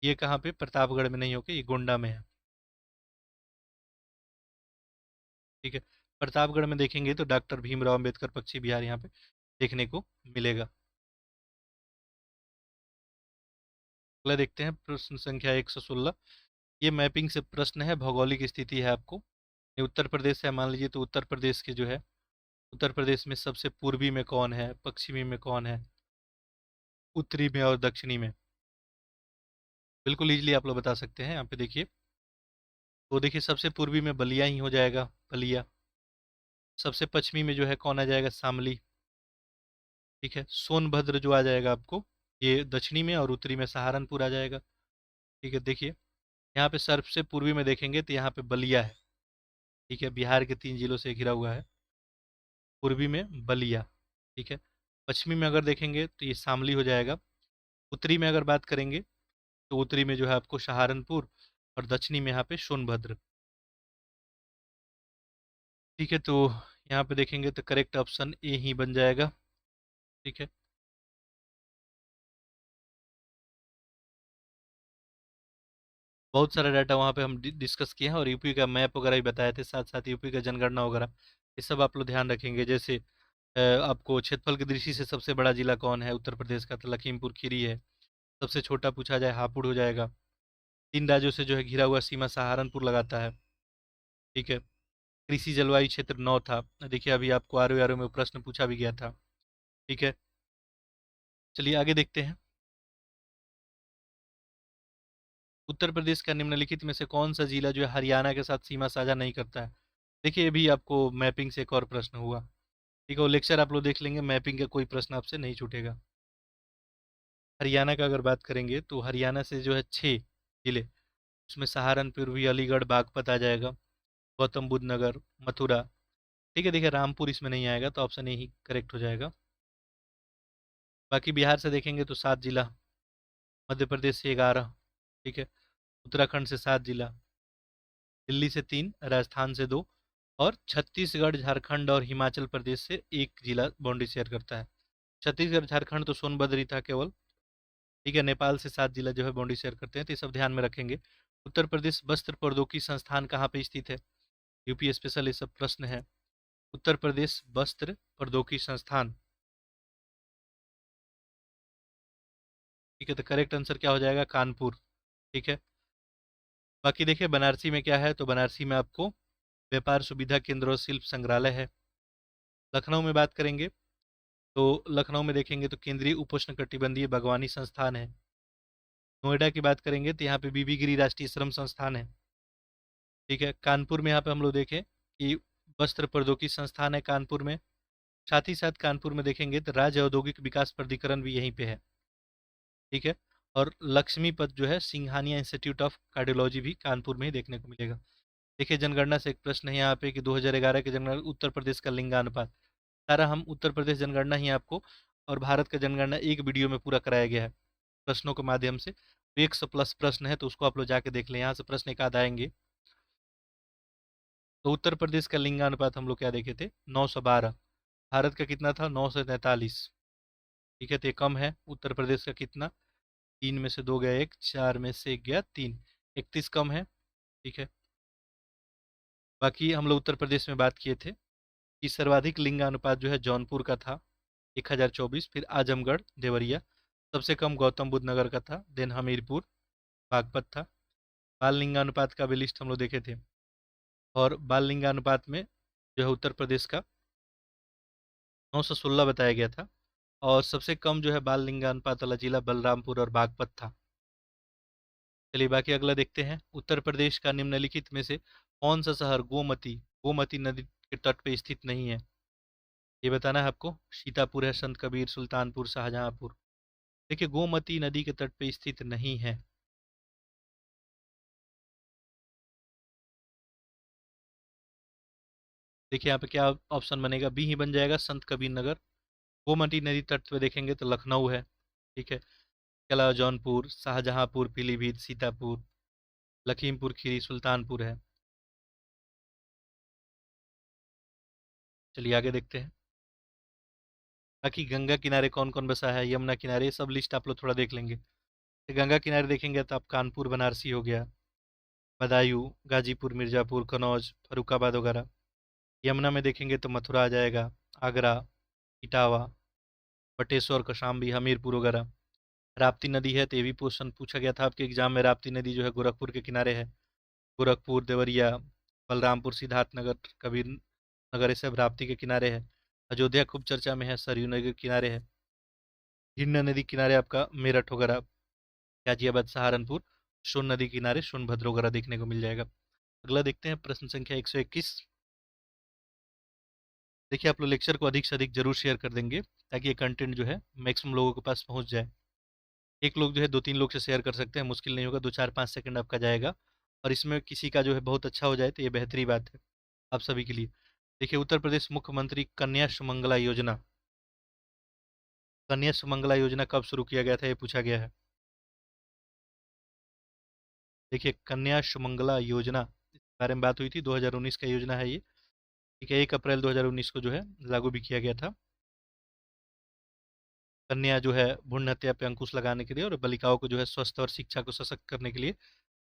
ये कहाँ पे, प्रतापगढ़ में नहीं होके ये गोंडा में है। ठीक है, प्रतापगढ़ में देखेंगे तो डॉक्टर भीमराव अंबेडकर पक्षी विहार यहाँ पे देखने को मिलेगा। अगला देखते हैं प्रश्न संख्या 116। ये मैपिंग से प्रश्न है, भौगोलिक स्थिति है आपको। ये उत्तर प्रदेश है मान लीजिए, तो उत्तर प्रदेश के जो है, उत्तर प्रदेश में सबसे पूर्वी में कौन है, पश्चिमी में कौन है, उत्तरी में और दक्षिणी में। बिल्कुल इजीली आप लोग बता सकते हैं। यहाँ पे देखिए, तो देखिए सबसे पूर्वी में बलिया ही हो जाएगा, बलिया। सबसे पश्चिमी में जो है कौन आ जाएगा, शामली। ठीक है, सोनभद्र जो आ जाएगा आपको ये दक्षिणी में, और उत्तरी में सहारनपुर आ जाएगा। ठीक है, देखिए यहाँ पे सबसे पूर्वी में देखेंगे तो यहाँ पे बलिया है। ठीक है, बिहार के 3 जिलों से घिरा हुआ है। पूर्वी में बलिया। ठीक है, पश्चिमी में अगर देखेंगे तो ये शामली हो जाएगा। उत्तरी में अगर बात करेंगे तो उत्तरी में जो है आपको सहारनपुर, और दक्षिणी में यहाँ पे सोनभद्र। ठीक है, तो यहाँ पे देखेंगे तो करेक्ट ऑप्शन ए ही बन जाएगा। ठीक है, बहुत सारा डाटा वहाँ पे हम डिस्कस किए हैं, और यूपी का मैप वगैरह भी बताए थे, साथ साथ यूपी का जनगणना वगैरह, ये सब आप लोग ध्यान रखेंगे। जैसे आपको क्षेत्रफल की दृष्टि से सबसे बड़ा जिला कौन है उत्तर प्रदेश का, तो लखीमपुर खीरी है। सबसे छोटा पूछा जाए हापुड़ हो जाएगा। 3 राज्यों से जो है घिरा हुआ सीमा सहारनपुर लगाता है। ठीक है, कृषि जलवायु क्षेत्र 9 था। देखिए अभी आपको आर आर में प्रश्न पूछा भी गया था। ठीक है, चलिए आगे देखते हैं। उत्तर प्रदेश का निम्नलिखित में से कौन सा जिला जो है हरियाणा के साथ सीमा साझा नहीं करता है। देखिए ये भी आपको मैपिंग से एक और प्रश्न हुआ। ठीक है, वो लेक्चर आप लोग देख लेंगे, मैपिंग का कोई प्रश्न आपसे नहीं छूटेगा। हरियाणा का अगर बात करेंगे तो हरियाणा से जो है 6 जिले, उसमें सहारनपुर भी, अलीगढ़, बागपत आ जाएगा, गौतम बुद्ध नगर, मथुरा। ठीक है, देखिए रामपुर इसमें नहीं आएगा, तो ऑप्शन ए ही करेक्ट हो जाएगा। बाकी बिहार से देखेंगे तो 7 जिला, मध्य प्रदेश से 11। ठीक है, उत्तराखंड से 7 जिला, दिल्ली से 3, राजस्थान से 2, और छत्तीसगढ़, झारखंड और हिमाचल प्रदेश से 1 जिला बाउंड्री शेयर करता है। छत्तीसगढ़ झारखंड तो सोनभद्र ही था केवल। ठीक है, नेपाल से 7 जिला जो है बाउंड्री शेयर करते हैं, तो ये सब ध्यान में रखेंगे। उत्तर प्रदेश वस्त्र प्रौद्योगिकी संस्थान कहाँ पे स्थित है, यूपी स्पेशल ये सब प्रश्न है। उत्तर प्रदेश वस्त्र प्रौद्योगिकी संस्थान। ठीक है, तो करेक्ट आंसर क्या हो जाएगा, कानपुर। ठीक है, बाकी देखिए बनारसी में क्या है, तो बनारसी में आपको व्यापार सुविधा केंद्र और शिल्प संग्रहालय है। लखनऊ में बात करेंगे तो लखनऊ में देखेंगे तो केंद्रीय उपोष्ण कटिबंधीय बागवानी संस्थान है। नोएडा की बात करेंगे तो यहाँ पे बीबी गिरी राष्ट्रीय श्रम संस्थान है। ठीक है, कानपुर में यहाँ पे हम लोग देखें कि वस्त्र प्रौद्योगिकी संस्थान है कानपुर में। साथ ही साथ कानपुर में देखेंगे तो राज्य औद्योगिक विकास प्राधिकरण भी यहीं पे है। ठीक है, और लक्ष्मीपत जो है सिंघानिया इंस्टीट्यूट ऑफ कार्डियोलॉजी भी कानपुर में ही देखने को मिलेगा। देखिए जनगणना से एक प्रश्न है यहाँ पे कि 2011 के जनगणना उत्तर प्रदेश का लिंगानुपात। सारा हम उत्तर प्रदेश जनगणना ही आपको और भारत का जनगणना एक वीडियो में पूरा कराया गया है प्रश्नों के माध्यम से। तो 100+ प्रश्न है, तो उसको आप लोग जाके देख लें, यहाँ से प्रश्न एक आध आएंगे। तो उत्तर प्रदेश का लिंगानुपात हम लोग क्या देखे थे, 912। भारत का कितना था, 943। ठीक है, तो ये कम है। उत्तर प्रदेश का कितना, 3 में से 2 गया 1, 4 में से 1 गया 3, 31 कम है। ठीक है, बाकी हम लोग उत्तर प्रदेश में बात किए थे कि सर्वाधिक लिंगानुपात जो है जौनपुर का था 1024, फिर आजमगढ़, देवरिया। सबसे कम गौतम बुद्ध नगर का था, देन हमीरपुर, बागपत था। बाल लिंगानुपात का भी लिस्ट हम लोग देखे थे, और बाल लिंगानुपात में जो है उत्तर प्रदेश का 916 बताया गया था। और सबसे कम जो है बाल लिंगानुपात वाला जिला बलरामपुर और बागपत था। चलिए बाकी अगला देखते हैं। उत्तर प्रदेश का निम्नलिखित में से कौन सा शहर गोमती गोमती नदी के तट पे स्थित नहीं है? ये बताना है आपको। सीतापुर है, संत कबीर, सुल्तानपुर, शाहजहांपुर। देखिए गोमती नदी के तट पे स्थित नहीं है। देखिए यहाँ पे क्या ऑप्शन बनेगा, बी ही बन जाएगा, संत कबीर नगर। गोमती नदी तट पे देखेंगे तो लखनऊ है। ठीक है। कला, जौनपुर, शाहजहांपुर, पीलीभीत, सीतापुर, लखीमपुर खीरी, सुल्तानपुर है। चलिए आगे देखते हैं। बाकी गंगा किनारे कौन कौन बसा है, यमुना किनारे, ये सब लिस्ट आप लोग थोड़ा देख लेंगे। तो गंगा किनारे देखेंगे तो आप कानपुर बनारसी हो गया, बदायूं, गाजीपुर, मिर्जापुर, कन्नौज, फरुखाबाद वगैरह। यमुना में देखेंगे तो मथुरा आ जाएगा, आगरा, इटावा, बटेश्वर, कौशाम्बी, हमीरपुर वगैरह। राप्ती नदी है तो ये भी क्वेश्चन पूछा गया था आपके एग्जाम में। राप्ती नदी जो है गोरखपुर के किनारे है। गोरखपुर, देवरिया, बलरामपुर, सिद्धार्थनगर, कबीर नगर, ये सब राप्ती के किनारे है। अयोध्या खूब चर्चा में है, सरयू नदी के किनारे है। हिंड नदी किनारे आपका मेरठ वगैरह, गाजियाबाद, सहारनपुर, सोन नदी किनारे सोनभद्र वगैरह देखने को मिल जाएगा। अगला देखते हैं प्रश्न संख्या 121। देखिए आप लोग लेक्चर को अधिक से अधिक जरूर शेयर कर देंगे ताकि ये कंटेंट जो है मैक्सिमम लोगों के पास पहुंच जाए। एक लोग जो है 2-3 लोग से शेयर कर सकते हैं, मुश्किल नहीं होगा, 2-4-5 सेकंड आपका जाएगा। और इसमें किसी का जो है बहुत अच्छा हो जाए तो ये बेहतरी बात है आप सभी के लिए। देखिए उत्तर प्रदेश मुख्यमंत्री कन्या सुमंगला योजना, कन्या सुमंगला योजना कब शुरू किया गया था ये पूछा गया है। देखिए कन्या सुमंगला योजना इस बारे में बात हुई थी, 2019 का योजना है ये। ठीक है, 1 अप्रैल 2019 को जो है लागू भी किया गया था। कन्या जो है भ्रूण हत्या पे अंकुश लगाने के लिए और बालिकाओं को जो है स्वस्थ और शिक्षा को सशक्त करने के लिए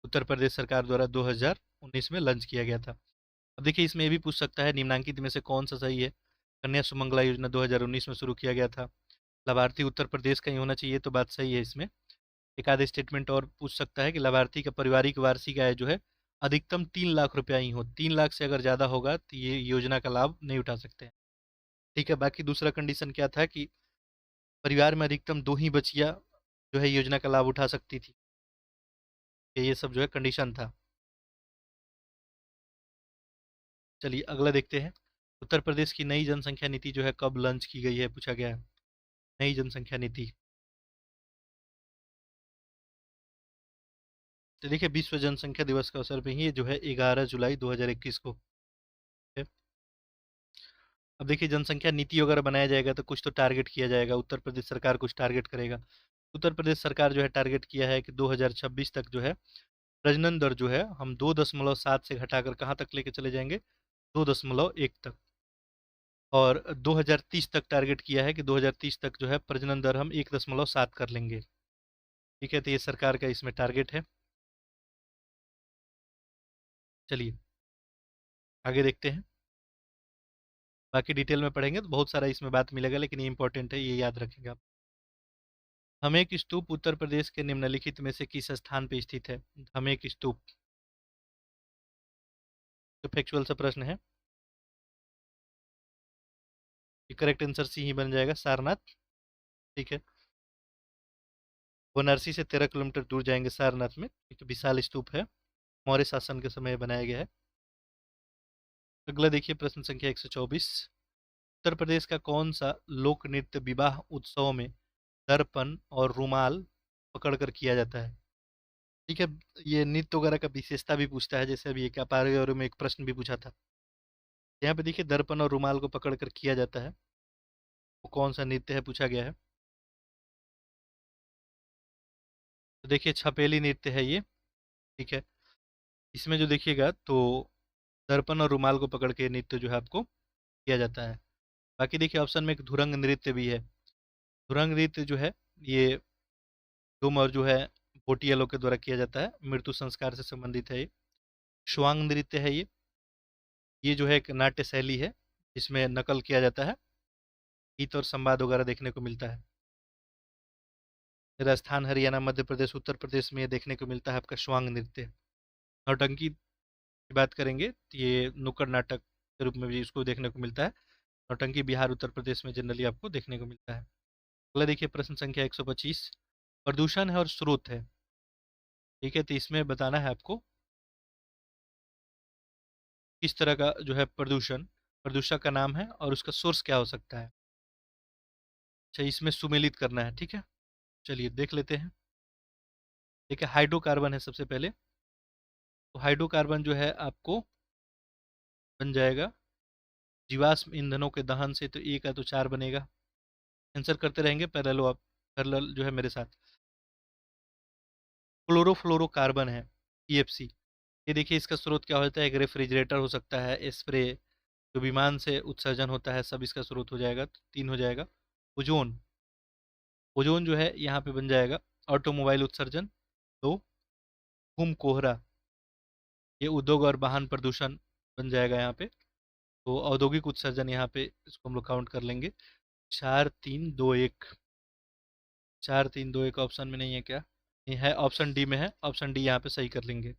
उत्तर प्रदेश सरकार द्वारा 2019 में लॉन्च किया गया था। अब देखिए इसमें ये भी पूछ सकता है निम्नलिखित में से कौन सा सही है। कन्या सुमंगला योजना 2019 में शुरू किया गया था, लाभार्थी उत्तर प्रदेश का ही होना चाहिए, तो बात सही है इसमें। एक आधे स्टेटमेंट और पूछ सकता है कि लाभार्थी का पारिवारिक वार्षिक आय जो है अधिकतम 3 लाख रुपया ही हो, 3 लाख से अगर ज़्यादा होगा तो ये योजना का लाभ नहीं उठा सकते हैं। ठीक है। बाकी दूसरा कंडीशन क्या था कि परिवार में अधिकतम 2 ही बच्चियां जो है योजना का लाभ उठा सकती थी। ये सब जो है कंडीशन था। चलिए अगला देखते हैं। उत्तर प्रदेश की नई जनसंख्या नीति जो है कब लॉन्च की गई है पूछा गया है। नई जनसंख्या नीति, तो देखिए विश्व जनसंख्या दिवस के अवसर पे ही ये जो है 11 जुलाई 2021 को है। अब देखिए जनसंख्या नीति वगैरह बनाया जाएगा तो कुछ तो टारगेट किया जाएगा, उत्तर प्रदेश सरकार कुछ टारगेट करेगा। उत्तर प्रदेश सरकार जो है टारगेट किया है कि 2026 तक जो है प्रजनन दर जो है हम 2.7 से घटाकर कहाँ तक लेके चले जाएंगे, 2.1 तक। और 2030 तक टारगेट किया है कि 2030 तक जो है प्रजनन दर हम 1.7 कर लेंगे। ठीक है, तो ये सरकार का इसमें टारगेट है। चलिए आगे देखते हैं। बाकी डिटेल में पढ़ेंगे तो बहुत सारा इसमें बात मिलेगा, लेकिन ये इंपॉर्टेंट है, ये याद रखेंगे आप। हमेक स्तूप उत्तर प्रदेश के निम्नलिखित में से किस स्थान पे स्थित है? हमेक स्तूप, तो फैक्चुअल सा प्रश्न है। करेक्ट आंसर सी ही बन जाएगा, सारनाथ। ठीक है। वाराणसी से 13 किलोमीटर दूर जाएंगे सारनाथ में एक विशाल स्तूप है, मौर्य शासन के समय बनाया गया है। अगला देखिए प्रश्न संख्या 124। उत्तर प्रदेश का कौन सा लोक नृत्य विवाह उत्सव में दर्पण और रुमाल पकड़कर किया जाता है? ठीक है। ये नृत्य वगैरह का विशेषता भी पूछता है, जैसे अभी एक अपारे और में एक प्रश्न भी पूछा था। यहाँ पे देखिए दर्पण और रुमाल को पकड़कर किया जाता है, वो कौन सा नृत्य है पूछा गया है। तो देखिए छपेली नृत्य है ये। ठीक है। इसमें जो देखिएगा तो दर्पण और रुमाल को पकड़ के नृत्य जो है आपको किया जाता है। बाकी देखिए ऑप्शन में एक धुरंग नृत्य भी है। धुरंग नृत्य जो है ये डूम और जो है भोटिया लोग के द्वारा किया जाता है, मृत्यु संस्कार से संबंधित है ये। श्वांग नृत्य है ये जो है एक नाट्य शैली है जिसमें नकल किया जाता है, गीत और संवाद वगैरह देखने को मिलता है। राजस्थान, हरियाणा, मध्य प्रदेश, उत्तर प्रदेश में ये देखने को मिलता है आपका श्वांग नृत्य। नौटंकी की बात करेंगे तो ये नुक्कड़ नाटक के रूप में भी इसको देखने को मिलता है। नौटंकी बिहार उत्तर प्रदेश में जनरली आपको देखने को मिलता है। अगला देखिए प्रश्न संख्या 125, प्रदूषण है और स्रोत है। ठीक है, तो इसमें बताना है आपको किस तरह का जो है प्रदूषण, प्रदूषक का नाम है और उसका सोर्स क्या हो सकता है। अच्छा, इसमें सुमेलित करना है, ठीक है। चलिए देख लेते हैं। देखिए हाइड्रोकार्बन है सबसे पहले, तो हाइड्रोकार्बन जो है आपको बन जाएगा जीवाश्म ईंधनों के दहन से, तो एक है तो चार बनेगा। आंसर करते रहेंगे पैरेलल, आप पैरेलल जो है मेरे साथ। क्लोरोफ्लोरोकार्बन है, CFC। ये देखिए इसका स्रोत क्या होता है, एक रेफ्रिजरेटर हो सकता है, स्प्रे, जो विमान से उत्सर्जन होता है, सब इसका स्रोत हो जाएगा, तो तीन हो जाएगा। ओजोन, ओजोन जो है यहाँ पे बन जाएगा ऑटोमोबाइल उत्सर्जन। दो, धूम कोहरा, ये उद्योग और वाहन प्रदूषण बन जाएगा यहाँ पे, तो औद्योगिक उत्सर्जन यहाँ पे इसको हम लोग काउंट कर लेंगे। चार तीन दो एक, चार तीन दो एक ऑप्शन में नहीं है क्या, ये है ऑप्शन डी में है, ऑप्शन डी यहाँ पे सही कर लेंगे।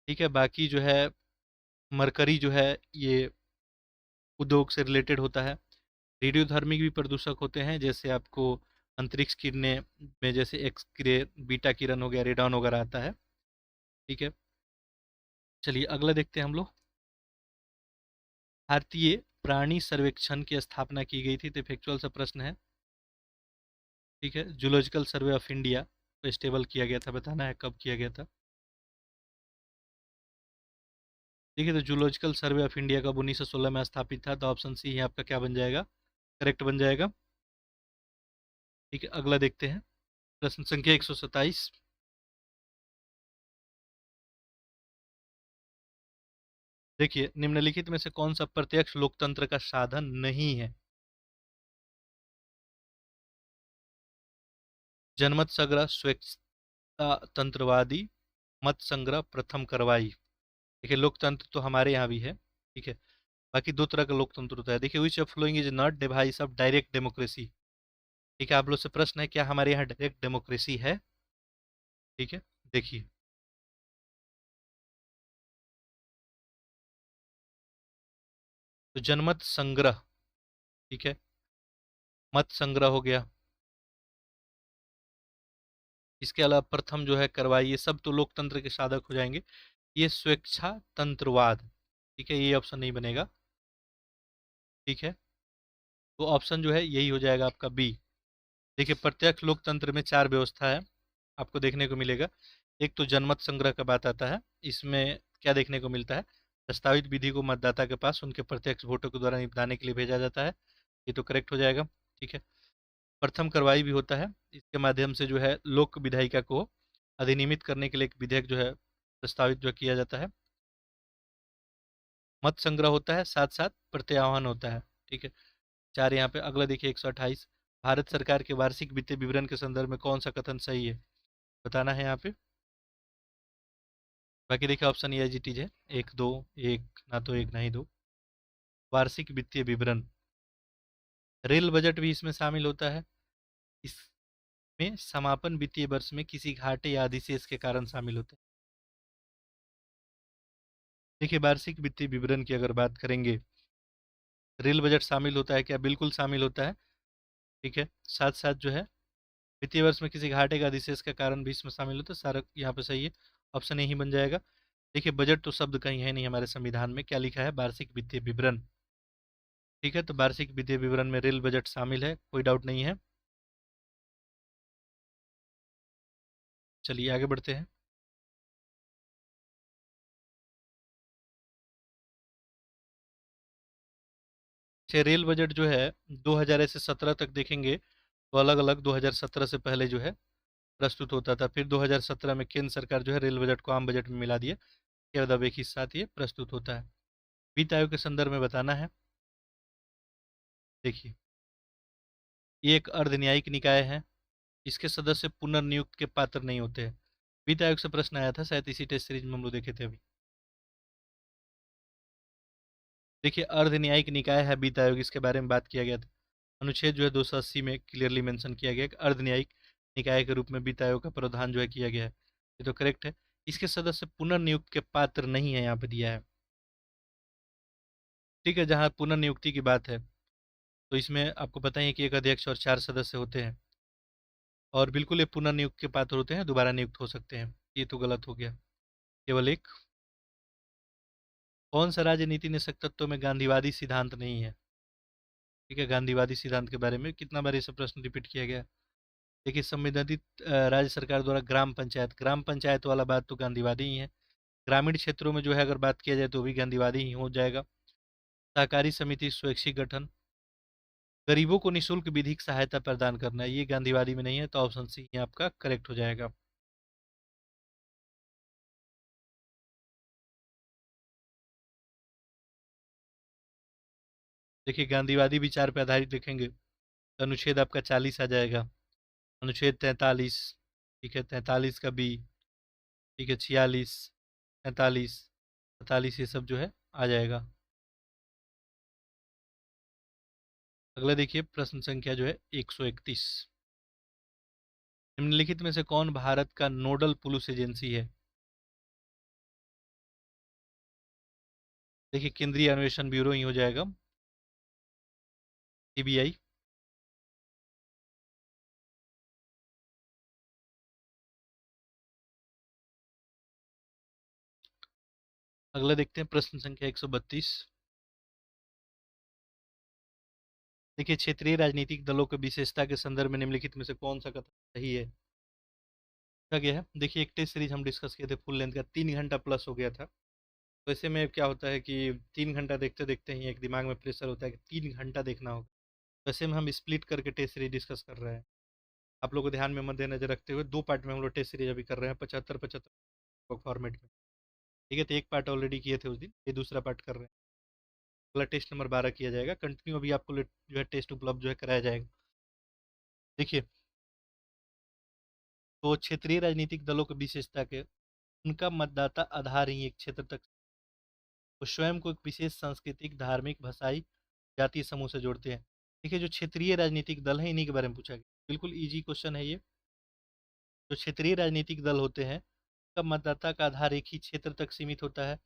ठीक है, बाकी जो है मरकरी जो है ये उद्योग से रिलेटेड होता है। रेडियोधर्मिक भी प्रदूषक होते हैं, जैसे आपको अंतरिक्ष किरणें में जैसे एक्स रे, बीटा किरण हो गया, रेडॉन वगैरह आता है। ठीक है, चलिए अगला देखते हैं हम लोग। भारतीय प्राणी सर्वेक्षण की स्थापना की गई थी, तो फैक्चुअल सा प्रश्न है। ठीक है, जूलॉजिकल सर्वे ऑफ इंडिया को स्टेबल किया गया था, बताना है कब किया गया था। देखिए, तो जूलॉजिकल सर्वे ऑफ इंडिया कब 1916 में स्थापित था, तो ऑप्शन सी ही आपका क्या बन जाएगा, करेक्ट बन जाएगा। ठीक है, अगला देखते हैं प्रश्न संख्या 127। देखिए निम्नलिखित में से कौन सा प्रत्यक्ष लोकतंत्र का साधन नहीं है। जनमत संग्रह, स्वेच्छा तंत्रवादी, मत संग्रह, प्रथम करवाई। देखिए लोकतंत्र तो हमारे यहाँ भी है, ठीक है। बाकी दो तरह का लोकतंत्र होता है। देखिए विच of following is not device of direct democracy. ठीक है, आप लोग से प्रश्न है क्या हमारे यहाँ डायरेक्ट डेमोक्रेसी है। ठीक है, देखिए तो जनमत संग्रह, ठीक है, मत संग्रह हो गया, इसके अलावा प्रथम जो है करवाई, ये सब तो लोकतंत्र के साधक हो जाएंगे। ये स्वेच्छा तंत्रवाद, ठीक है, ये ऑप्शन नहीं बनेगा। ठीक है, तो ऑप्शन जो है यही हो जाएगा आपका बी। देखिए प्रत्यक्ष लोकतंत्र में चार व्यवस्था है, आपको देखने को मिलेगा। एक तो जनमत संग्रह का बात आता है, इसमें क्या देखने को मिलता है, प्रस्तावित विधि को मतदाता के पास उनके प्रत्यक्ष वोटों के द्वारा निपटाने के लिए भेजा जाता है, ये तो करेक्ट हो जाएगा। ठीक है, प्रथम करवाई भी होता है, इसके माध्यम से जो है लोक विधायिका को अधिनियमित करने के लिए एक विधेयक जो है प्रस्तावित जो किया जाता है। मत संग्रह होता है, साथ साथ प्रत्याह्वान होता है। ठीक है, चार यहाँ पे। अगला देखिए 128, भारत सरकार के वार्षिक वित्तीय विवरण के संदर्भ में कौन सा कथन सही है, बताना है यहाँ पे। बाकी देखिए ऑप्शन ए जी टीज है, एक दो, एक ना तो एक ना ही दो। वार्षिक वित्तीय विवरण, रेल बजट भी इसमें शामिल होता है, इसमें समापन वित्तीय वर्ष में किसी घाटे या अधिशेष के कारण शामिल होते हैं। देखिए वार्षिक वित्तीय विवरण की अगर बात करेंगे, रेल बजट शामिल होता है क्या, बिल्कुल शामिल होता है। ठीक है, साथ साथ जो है वित्तीय वर्ष में किसी घाटे का अधिशेष का कारण भी इसमें शामिल होता है, सारा यहाँ पे सही है, ऑप्शन यही बन जाएगा। देखिए बजट तो शब्द कहीं है नहीं हमारे संविधान में, क्या लिखा है, वार्षिक वित्तीय विवरण। ठीक है, तो वार्षिक वित्तीय विवरण में रेल बजट शामिल है, कोई डाउट नहीं है। चलिए आगे बढ़ते हैं। रेल बजट जो है 2000 से 17 तक देखेंगे तो अलग अलग 2017 से पहले जो है प्रस्तुत होता था, फिर 2017 में केंद्र सरकार जो है रेल बजट को आम बजट में मिला दिया, के मतलब एक ही साथ ये प्रस्तुत होता है। वित्त आयोग के संदर्भ में बताना है। देखिए ये एक अर्धन्यायिक निकाय है, इसके सदस्य पुनर्नियुक्त के पात्र नहीं होते हैं। वित्त आयोग से प्रश्न आया था शायद इसी टेस्ट सीरीज में हम लोग देखे थे अभी। देखिए अर्धन्यायिक निकाय है वित्त आयोग, इसके बारे में बात किया गया था, अनुच्छेद जो है 280 में क्लियरली मेंशन किया गया कि अर्धन्यायिक निकाय के रूप में वित्त आयोग का प्रावधान जो है किया गया है, ये तो करेक्ट है। इसके सदस्य पुनर्नियुक्त के पात्र नहीं है, यहाँ पे दिया है। ठीक है, जहाँ पुनर्नियुक्ति की बात है, तो इसमें आपको पता ही है कि एक अध्यक्ष और 4 सदस्य होते हैं, और बिल्कुल ये पुनर्नियुक्त के पात्र होते हैं, दोबारा नियुक्त हो सकते हैं। ये तो गलत हो गया। केवल एक। कौन सा राजनीति निषेध तत्व में गांधीवादी सिद्धांत नहीं है? ठीक है, गांधीवादी सिद्धांत के बारे में कितना बार ये सब प्रश्न रिपीट किया गया। देखिए, संविधानित राज्य सरकार द्वारा ग्राम पंचायत वाला बात तो गांधीवादी ही है। ग्रामीण क्षेत्रों में जो है अगर बात किया जाए तो भी गांधीवादी ही हो जाएगा। सहकारी समिति स्वैच्छिक गठन, गरीबों को निःशुल्क विधिक सहायता प्रदान करना, ये गांधीवादी में नहीं है, तो ऑप्शन सी ही आपका करेक्ट हो जाएगा। देखिए, गांधीवादी विचार पे आधारित देखेंगे तो अनुच्छेद आपका 40 आ जाएगा। अनुच्छेद 43, ठीक है, 43 का बी, ठीक है, 46, 43, 47, ये सब जो है आ जाएगा। अगला देखिए, प्रश्न संख्या जो है 131। निम्नलिखित में से कौन भारत का नोडल पुलिस एजेंसी है? देखिए, केंद्रीय अन्वेषण ब्यूरो ही हो जाएगा, सीबीआई। अगला देखते हैं, प्रश्न संख्या 132। देखिए, क्षेत्रीय राजनीतिक दलों की विशेषता के संदर्भ में निम्नलिखित में से कौन सा कथन सही है? क्या गया है? देखिए, एक टेस्ट सीरीज हम डिस्कस किए थे फुल लेंथ का, 3 घंटा प्लस हो गया था। तो ऐसे में क्या होता है कि 3 घंटा देखते देखते ही एक दिमाग में प्रेशर होता है कि 3 घंटा देखना होगा। तो ऐसे में हम स्प्लिट करके टेस्ट सीरीज डिस्कस कर रहे हैं। आप लोग को ध्यान में मद्देनजर रखते हुए 2 पार्ट में हम लोग टेस्ट सीरीज अभी कर रहे हैं, 75-75 फॉर्मेट में। ठीक है, तो एक पार्ट ऑलरेडी किए थे उस दिन, ये दूसरा पार्ट कर रहे हैं। अगला टेस्ट नंबर 12 किया जाएगा, कंटिन्यू अभी आपको जो है टेस्ट उपलब्ध जो है कराया जाएगा। देखिए, तो क्षेत्रीय राजनीतिक दलों की विशेषता के, उनका मतदाता आधार ही एक क्षेत्र तक, वो स्वयं को एक विशेष सांस्कृतिक, धार्मिक, भाषाई, जातीय समूह से जोड़ते हैं। देखिए, जो क्षेत्रीय राजनीतिक दल है इन्हीं के बारे में पूछा गया, बिल्कुल इजी क्वेश्चन है ये। जो क्षेत्रीय राजनीतिक दल होते हैं, उनका मतदाता का आधार एक ही क्षेत्र तक सीमित होता है,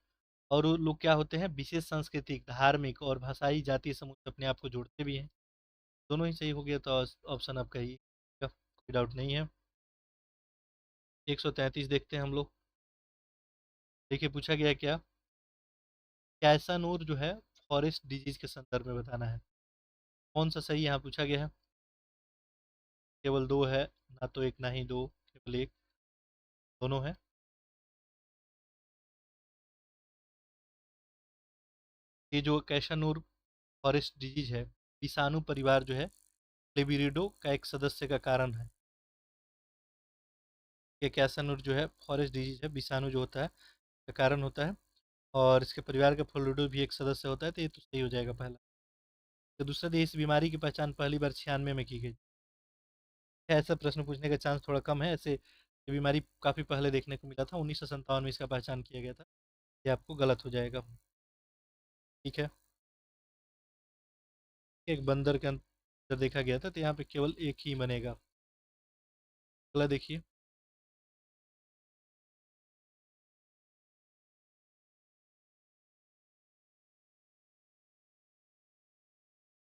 और वो लोग क्या होते हैं, विशेष सांस्कृतिक, धार्मिक और भाषाई, जातीय समूह से अपने आप को जोड़ते भी हैं। दोनों ही सही हो गया, तो ऑप्शन आपका ही, कोई डाउट नहीं है। 133 देखते हैं हम लोग। देखिए, पूछा गया है क्या, कैसानूर जो है फॉरेस्ट डिजीज के संदर्भ में बताना है। कौन सा सही यहाँ पूछा गया है? केवल दो है, ना तो एक ना ही दो, केवल एक, दोनों है। ये जो कैशानूर फॉरेस्ट डिजीज है, विषाणु परिवार जो है लेबिरिडो का एक सदस्य का कारण है। ये कैशानूर जो है फॉरेस्ट डिजीज है, विषाणु जो होता है का कारण होता है, और इसके परिवार का फ्लोरिडो भी एक सदस्य होता है, तो ये तो सही हो जाएगा पहला। तो दूसरा, इस बीमारी की पहचान पहली बार 96 में की गई। ऐसा प्रश्न पूछने का चांस थोड़ा कम है, ऐसे ये बीमारी काफ़ी पहले देखने को मिला था, 1957 में इसका पहचान किया गया था। ये आपको गलत हो जाएगा। ठीक है, एक बंदर के अंदर देखा गया था, तो यहाँ पे केवल एक ही बनेगा। अगला देखिए,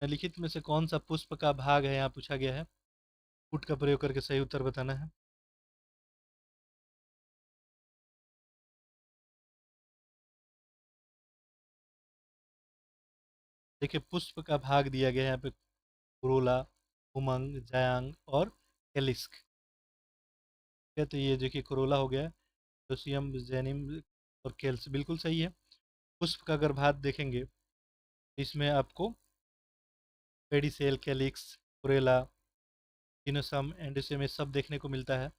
लिखित में से कौन सा पुष्प का भाग है, यहाँ पूछा गया है। पुट का प्रयोग करके सही उत्तर बताना है। देखिए, पुष्प का भाग दिया गया है यहाँ पे, कुरोला, उमंग, जायांग और कैलिस्क। ठीक है, तो ये देखिए कुरोला हो गया, जोसियम, जेनिम और केल्स, बिल्कुल सही है। पुष्प का अगर भाग देखेंगे तो इसमें आपको पेडिसेल, कैलिक्स, कुरेला, जिनोसम, एंडोसम, ये सब देखने को मिलता है।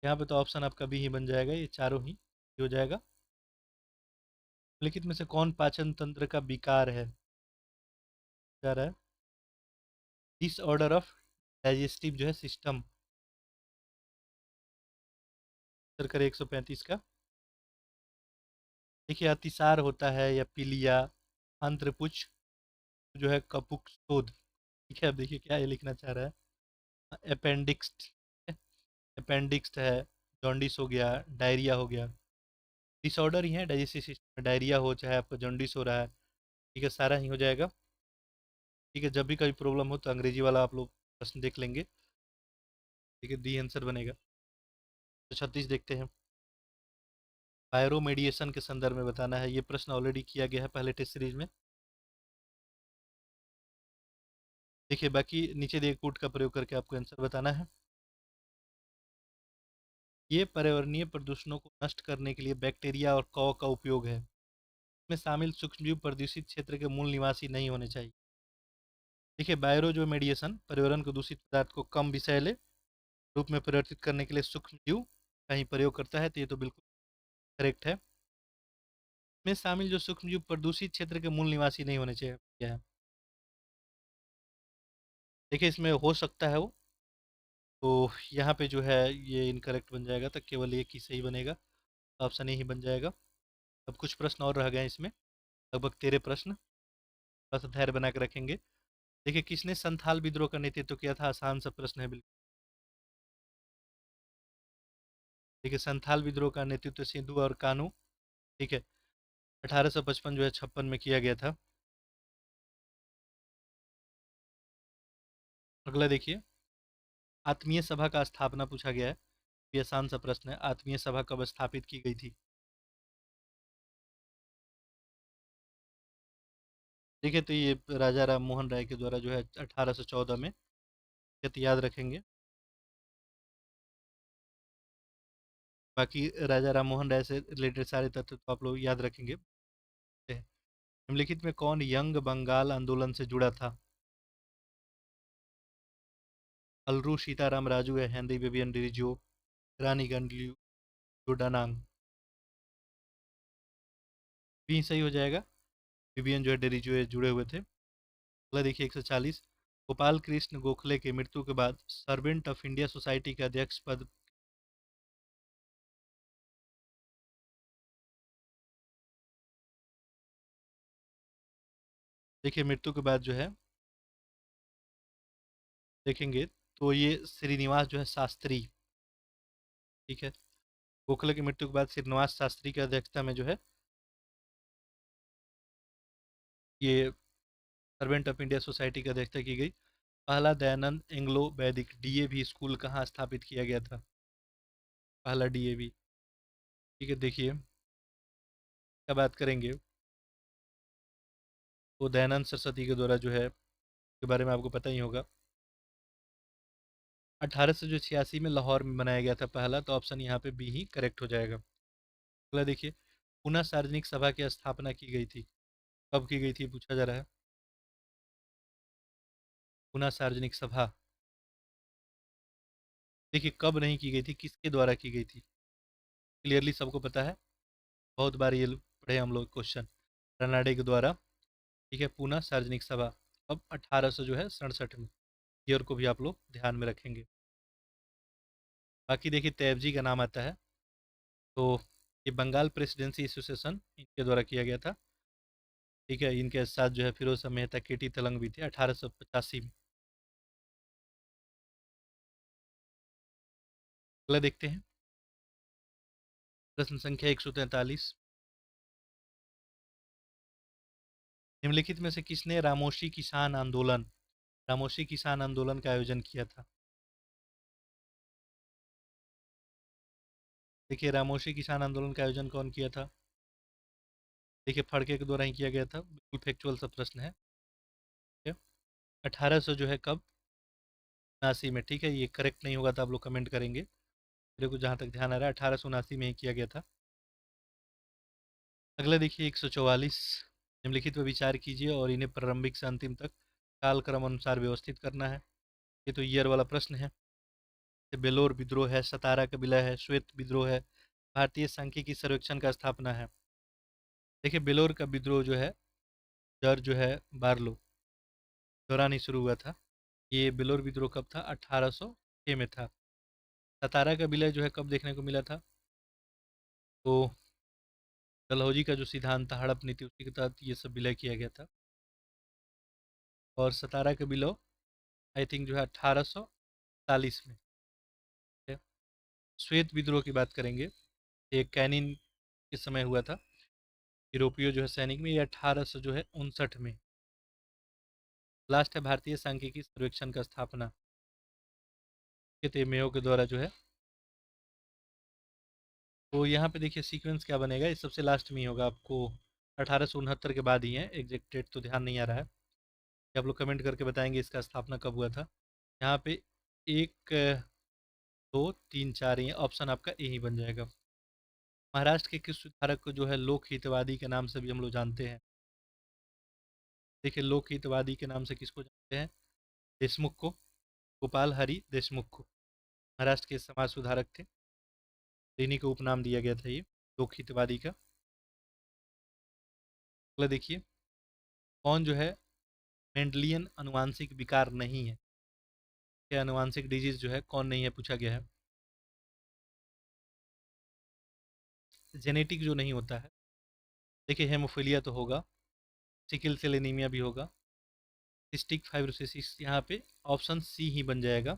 यहाँ पे तो ऑप्शन आपका बी ही बन जाएगा, ये चारों ही हो जाएगा। लिखित में से कौन पाचन तंत्र का विकार है? क्या रहा है? डिसऑर्डर ऑफ डाइजेस्टिव जो है सिस्टम। सर्कर 135 का। देखिए, अतिसार होता है या पीलिया, अंत्रपुच्छ जो है कपुक शोध। ठीक है, अब देखिए क्या ये लिखना चाह रहा है, अपेंडिक्स, अपेंडिक्स है, जॉन्डिस हो गया, डायरिया हो गया। डिसऑर्डर ही है डाइजेस्टिव सिस्टम में, डायरिया हो चाहे आपको जॉन्डिस हो रहा है, ठीक है, सारा ही हो जाएगा। ठीक है, जब भी कोई प्रॉब्लम हो तो अंग्रेजी वाला आप लोग प्रश्न देख लेंगे। ठीक है, डी आंसर बनेगा। तो 36 देखते हैं। बायरोमेडिएशन के संदर्भ में बताना है। ये प्रश्न ऑलरेडी किया गया है पहले टेस्ट सीरीज में। देखिए, बाकी नीचे दिए कूट का प्रयोग करके आपको आंसर बताना है। ये पर्यावरणीय प्रदूषणों को नष्ट करने के लिए बैक्टीरिया और कॉ का उपयोग है। इसमें शामिल सूक्ष्मजीव प्रदूषित क्षेत्र के मूल निवासी नहीं होने चाहिए। देखिए, बायरो जो मेडिएशन पर्यावरण को दूषित पदार्थ को कम विषैले रूप में परिवर्तित करने के लिए सूक्ष्मजीव का ही प्रयोग करता है, तो ये तो बिल्कुल करेक्ट है। में शामिल जो सूक्ष्मजीव प्रदूषित क्षेत्र के मूल निवासी नहीं होने चाहिए, क्या है? देखिए, इसमें हो सकता है वो, तो यहाँ पे जो है ये इनकरेक्ट बन जाएगा, तो केवल एक ही सही बनेगा। ऑप्शन ए ही बन जाएगा। अब कुछ प्रश्न और रह गए हैं इसमें, लगभग 13 प्रश्न। थोड़ा सा धैर्य बना के रखेंगे। देखिए, किसने संथाल विद्रोह का नेतृत्व किया था? आसान सा प्रश्न है बिल्कुल। देखिए, संथाल विद्रोह का नेतृत्व सिंधु और कानू, ठीक है, 1855 जो है 56 में किया गया था। अगला देखिए, आत्मीय सभा का स्थापना पूछा गया है। ये आसान सा प्रश्न है, आत्मीय सभा कब स्थापित की गई थी? देखिए, तो ये राजा राम मोहन राय के द्वारा जो है 1814 में, ये तो याद रखेंगे। बाकी राजा राम मोहन राय से रिलेटेड सारे तथ्य तो आप लोग याद रखेंगे। निम्नलिखित में कौन यंग बंगाल आंदोलन से जुड़ा था? अल्रू सीताराम राजू है, हेनरी विवियन डिरिजो, रानी गंगलू, जोडानांग। भी सही हो जाएगा। विवियन जो है डिरिजो है जुड़े हुए थे। अगला देखिए 140, गोपाल कृष्ण गोखले की मृत्यु के बाद सर्वेंट ऑफ इंडिया सोसाइटी के अध्यक्ष पद। देखिए, मृत्यु के बाद जो है देखेंगे तो ये श्रीनिवास जो है शास्त्री, ठीक है, गोखले की मृत्यु के बाद श्रीनिवास शास्त्री की अध्यक्षता में जो है ये सर्वेंट ऑफ इंडिया सोसाइटी की अध्यक्षता की गई। पहला दयानंद एंग्लो वैदिक डीएवी स्कूल कहाँ स्थापित किया गया था? पहला डीएवी, ठीक है, देखिए क्या बात करेंगे, वो दयानंद सरस्वती के द्वारा जो है के बारे में आपको पता ही होगा। 1886 में लाहौर में बनाया गया था पहला, तो ऑप्शन यहाँ पे बी ही करेक्ट हो जाएगा। अगला देखिए, पुनः सार्वजनिक सभा की स्थापना की गई थी, कब की गई थी पूछा जा रहा है। पुनः सार्वजनिक सभा, देखिए कब नहीं की गई थी, किसके द्वारा की गई थी? क्लियरली सबको पता है, बहुत बार ये पढ़े हम लोग क्वेश्चन, रनाडे के द्वारा। ठीक है, पुनः सार्वजनिक सभा अब 1800 जो है 67 में। ईयर को भी आप लोग ध्यान में रखेंगे। बाकी देखिए, तैयब का नाम आता है, तो ये बंगाल प्रेसिडेंसी एसोसिएशन इनके द्वारा किया गया था। ठीक है, इनके साथ जो है फिरोज शाह मेहता, केटी तलंग भी थे 1885 में। अगला देखते हैं, प्रश्न संख्या 143, निम्नलिखित में से किसने रामोशी किसान आंदोलन का आयोजन किया था? देखिए, रामोशी किसान आंदोलन का आयोजन कौन किया था? देखिए, फड़के के द्वारा ही किया गया था, बिल्कुल फैक्चुअल सा प्रश्न है। ठीक है, 1800 जो है कब, 79 में। ठीक है, ये करेक्ट नहीं होगा तो आप लोग कमेंट करेंगे। मेरे को जहाँ तक ध्यान आ रहा है 1879 में ही किया गया था। अगला देखिए 144, निम्नलिखित पर विचार कीजिए और इन्हें प्रारंभिक से अंतिम तक कालक्रम अनुसार व्यवस्थित करना है। ये तो ईयर वाला प्रश्न है। बेलोर विद्रोह है, सतारा कबीला है, श्वेत विद्रोह है, भारतीय सांख्यिकी सर्वेक्षण का स्थापना है। देखिए, बेलोर का विद्रोह जो है जर जो है बार्लो दौरान ही शुरू हुआ था। ये बेलोर विद्रोह कब था? 1806 में था। सतारा का विलय जो है कब देखने को मिला था? तो डलहौजी का जो सिद्धांत था, हड़प नीति, उसी के तहत ये सब विलय किया गया था। और सतारा का विलय आई थिंक जो है 1840 में है। श्वेत विद्रोह की बात करेंगे, ये कैनिन के समय हुआ था। यूरोपीय जो है सैनिक में, ये 1859 में। लास्ट है भारतीय सांख्यिकी सर्वेक्षण का स्थापना के मेयो के द्वारा जो है। तो यहाँ पे देखिए सीक्वेंस क्या बनेगा, ये सबसे लास्ट में ही होगा, आपको 1869 के बाद ही है, एग्जैक्ट डेट तो ध्यान नहीं आ रहा है। ये आप लोग कमेंट करके बताएंगे इसका स्थापना कब हुआ था। यहाँ पे 1 2 3 4 ये ऑप्शन आपका ए ही बन जाएगा। महाराष्ट्र के किस सुधारक को जो है लोक हितवादी के नाम से भी हम लोग जानते हैं? देखिए लोक हितवादी के नाम से किसको जानते हैं? देशमुख को, गोपाल हरि देशमुख को, महाराष्ट्र के समाज सुधारक थे। इन्हीं को उपनाम दिया गया था ये लोक हितवादी का। अगला देखिए, कौन जो है मेंडलियन अनुवांशिक विकार नहीं है? क्या अनुवांशिक डिजीज जो है कौन नहीं है, पूछा गया है। जेनेटिक जो नहीं होता है, देखिए हेमोफीलिया तो होगा, सिकल सेल एनीमिया भी होगा, सिस्टिक फाइब्रोसिस, यहाँ पे ऑप्शन सी ही बन जाएगा।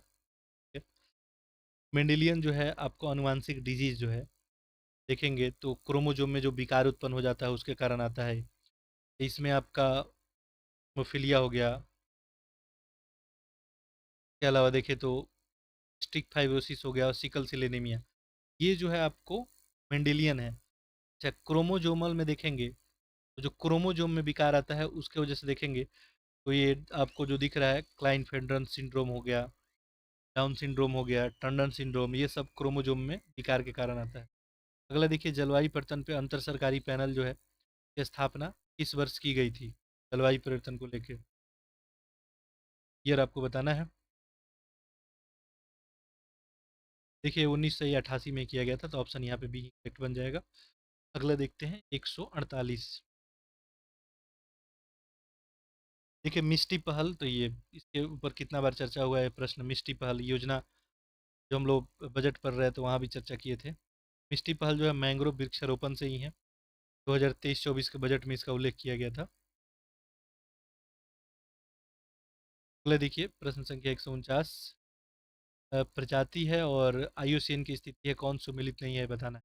मेंडेलियन जो है आपको अनुवांशिक डिजीज जो है देखेंगे तो क्रोमोजोम में जो विकार उत्पन्न हो जाता है उसके कारण आता है। इसमें आपका हेमोफीलिया हो गया, के अलावा देखें तो स्टिक फाइब्रोसिस हो गया और सिकल सेल एनीमिया, ये जो है आपको मेंडेलियन है। अच्छा, क्रोमोजोमल में देखेंगे तो जो क्रोमोजोम में विकार आता है उसके वजह से देखेंगे तो ये आपको जो दिख रहा है क्लाइन फेडरन सिंड्रोम हो गया, डाउन सिंड्रोम हो गया, टंडन सिंड्रोम, ये सब क्रोमोजोम में विकार के कारण आता है। अगला देखिए, जलवायु परिवर्तन पे अंतर सरकारी पैनल जो है की स्थापना किस वर्ष की गई थी? जलवायु परिवर्तन को लेकर ईयर आपको बताना है। देखिए 1988 में किया गया था, तो ऑप्शन यहाँ पे बी करेक्ट बन जाएगा। अगला देखते हैं 148। देखिए मिष्टी पहल, तो ये इसके ऊपर कितना बार चर्चा हुआ है प्रश्न, मिष्टी पहल योजना जो हम लोग बजट पढ़ रहे थे वहाँ भी चर्चा किए थे। मिष्टी पहल जो है मैंग्रोव वृक्षारोपण से ही है, 2023-24 के बजट में इसका उल्लेख किया गया था। अगला देखिए प्रश्न संख्या 149, प्रजाति है और IUCN की स्थिति है, कौन सुमेलित नहीं है बताना है।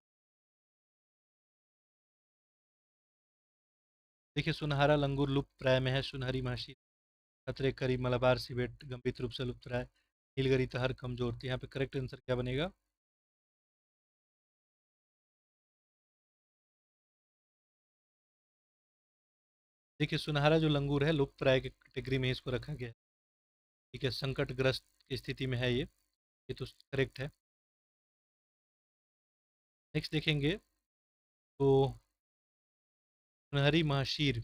देखिए सुनहरा लंगूर लुप्त प्राय में है, सुनहरी महसी खतरे करीब, मलाबार सिवेट गंभीर रूप से लुप्त रहा है, नीलगिरी तहर कमजोर थी। यहाँ पे करेक्ट आंसर क्या बनेगा? देखिए सुनहरा जो लंगूर है लुप्त प्राय के कैटेगरी में इसको रखा गया है। ठीक है, संकटग्रस्त की स्थिति में है ये तो करेक्ट है। नेक्स्ट देखेंगे तो सुनहरी महाशीर,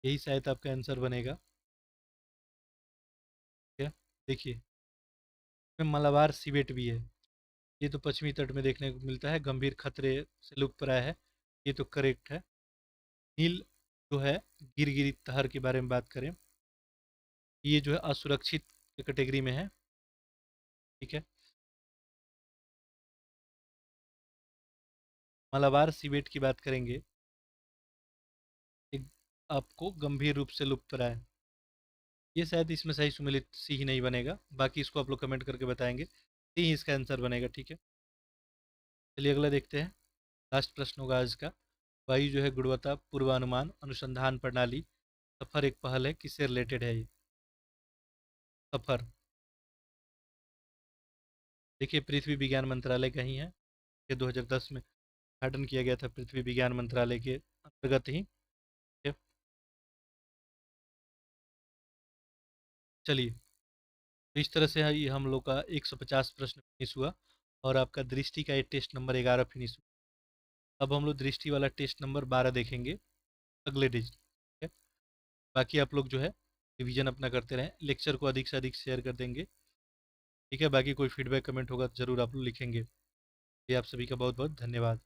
यही शायद आपका आंसर बनेगा। ठीक है, देखिए इसमें मलाबार सिवेट भी है, ये तो पश्चिमी तट में देखने को मिलता है, गंभीर खतरे से लुप्त प्राय है, ये तो करेक्ट है। नील जो है गिरगिरी तहर के बारे में बात करें, ये जो है असुरक्षित कैटेगरी में है। ठीक है, मलाबार सिवेट की बात करेंगे, एक आपको गंभीर रूप से लुप्त प्राय, ये शायद इसमें सही सुमेलित सी ही नहीं बनेगा, बाकी इसको आप लोग कमेंट करके बताएंगे, सी ही इसका आंसर बनेगा। ठीक है, चलिए अगला देखते हैं, लास्ट प्रश्न होगा आज का। वायु जो है गुणवत्ता पूर्वानुमान अनुसंधान प्रणाली सफर एक पहल है, किससे रिलेटेड है ये? सफर देखिए पृथ्वी विज्ञान मंत्रालय का ही है, ये 2010 में उद्घाटन किया गया था पृथ्वी विज्ञान मंत्रालय के अंतर्गत ही। ठीक है, चलिए तो इस तरह से ये हम लोग का 150 प्रश्न फिनिश हुआ और आपका दृष्टि का ये टेस्ट नंबर 11 फिनिश हुआ। अब हम लोग दृष्टि वाला टेस्ट नंबर 12 देखेंगे अगले दिन। ठीक है, बाकी आप लोग जो है रिवीजन अपना करते रहें, लेक्चर को अधिक से अधिक शेयर कर देंगे। ठीक है, बाकी कोई फीडबैक कमेंट होगा तो ज़रूर आप लोग लिखेंगे। ये आप सभी का बहुत बहुत धन्यवाद।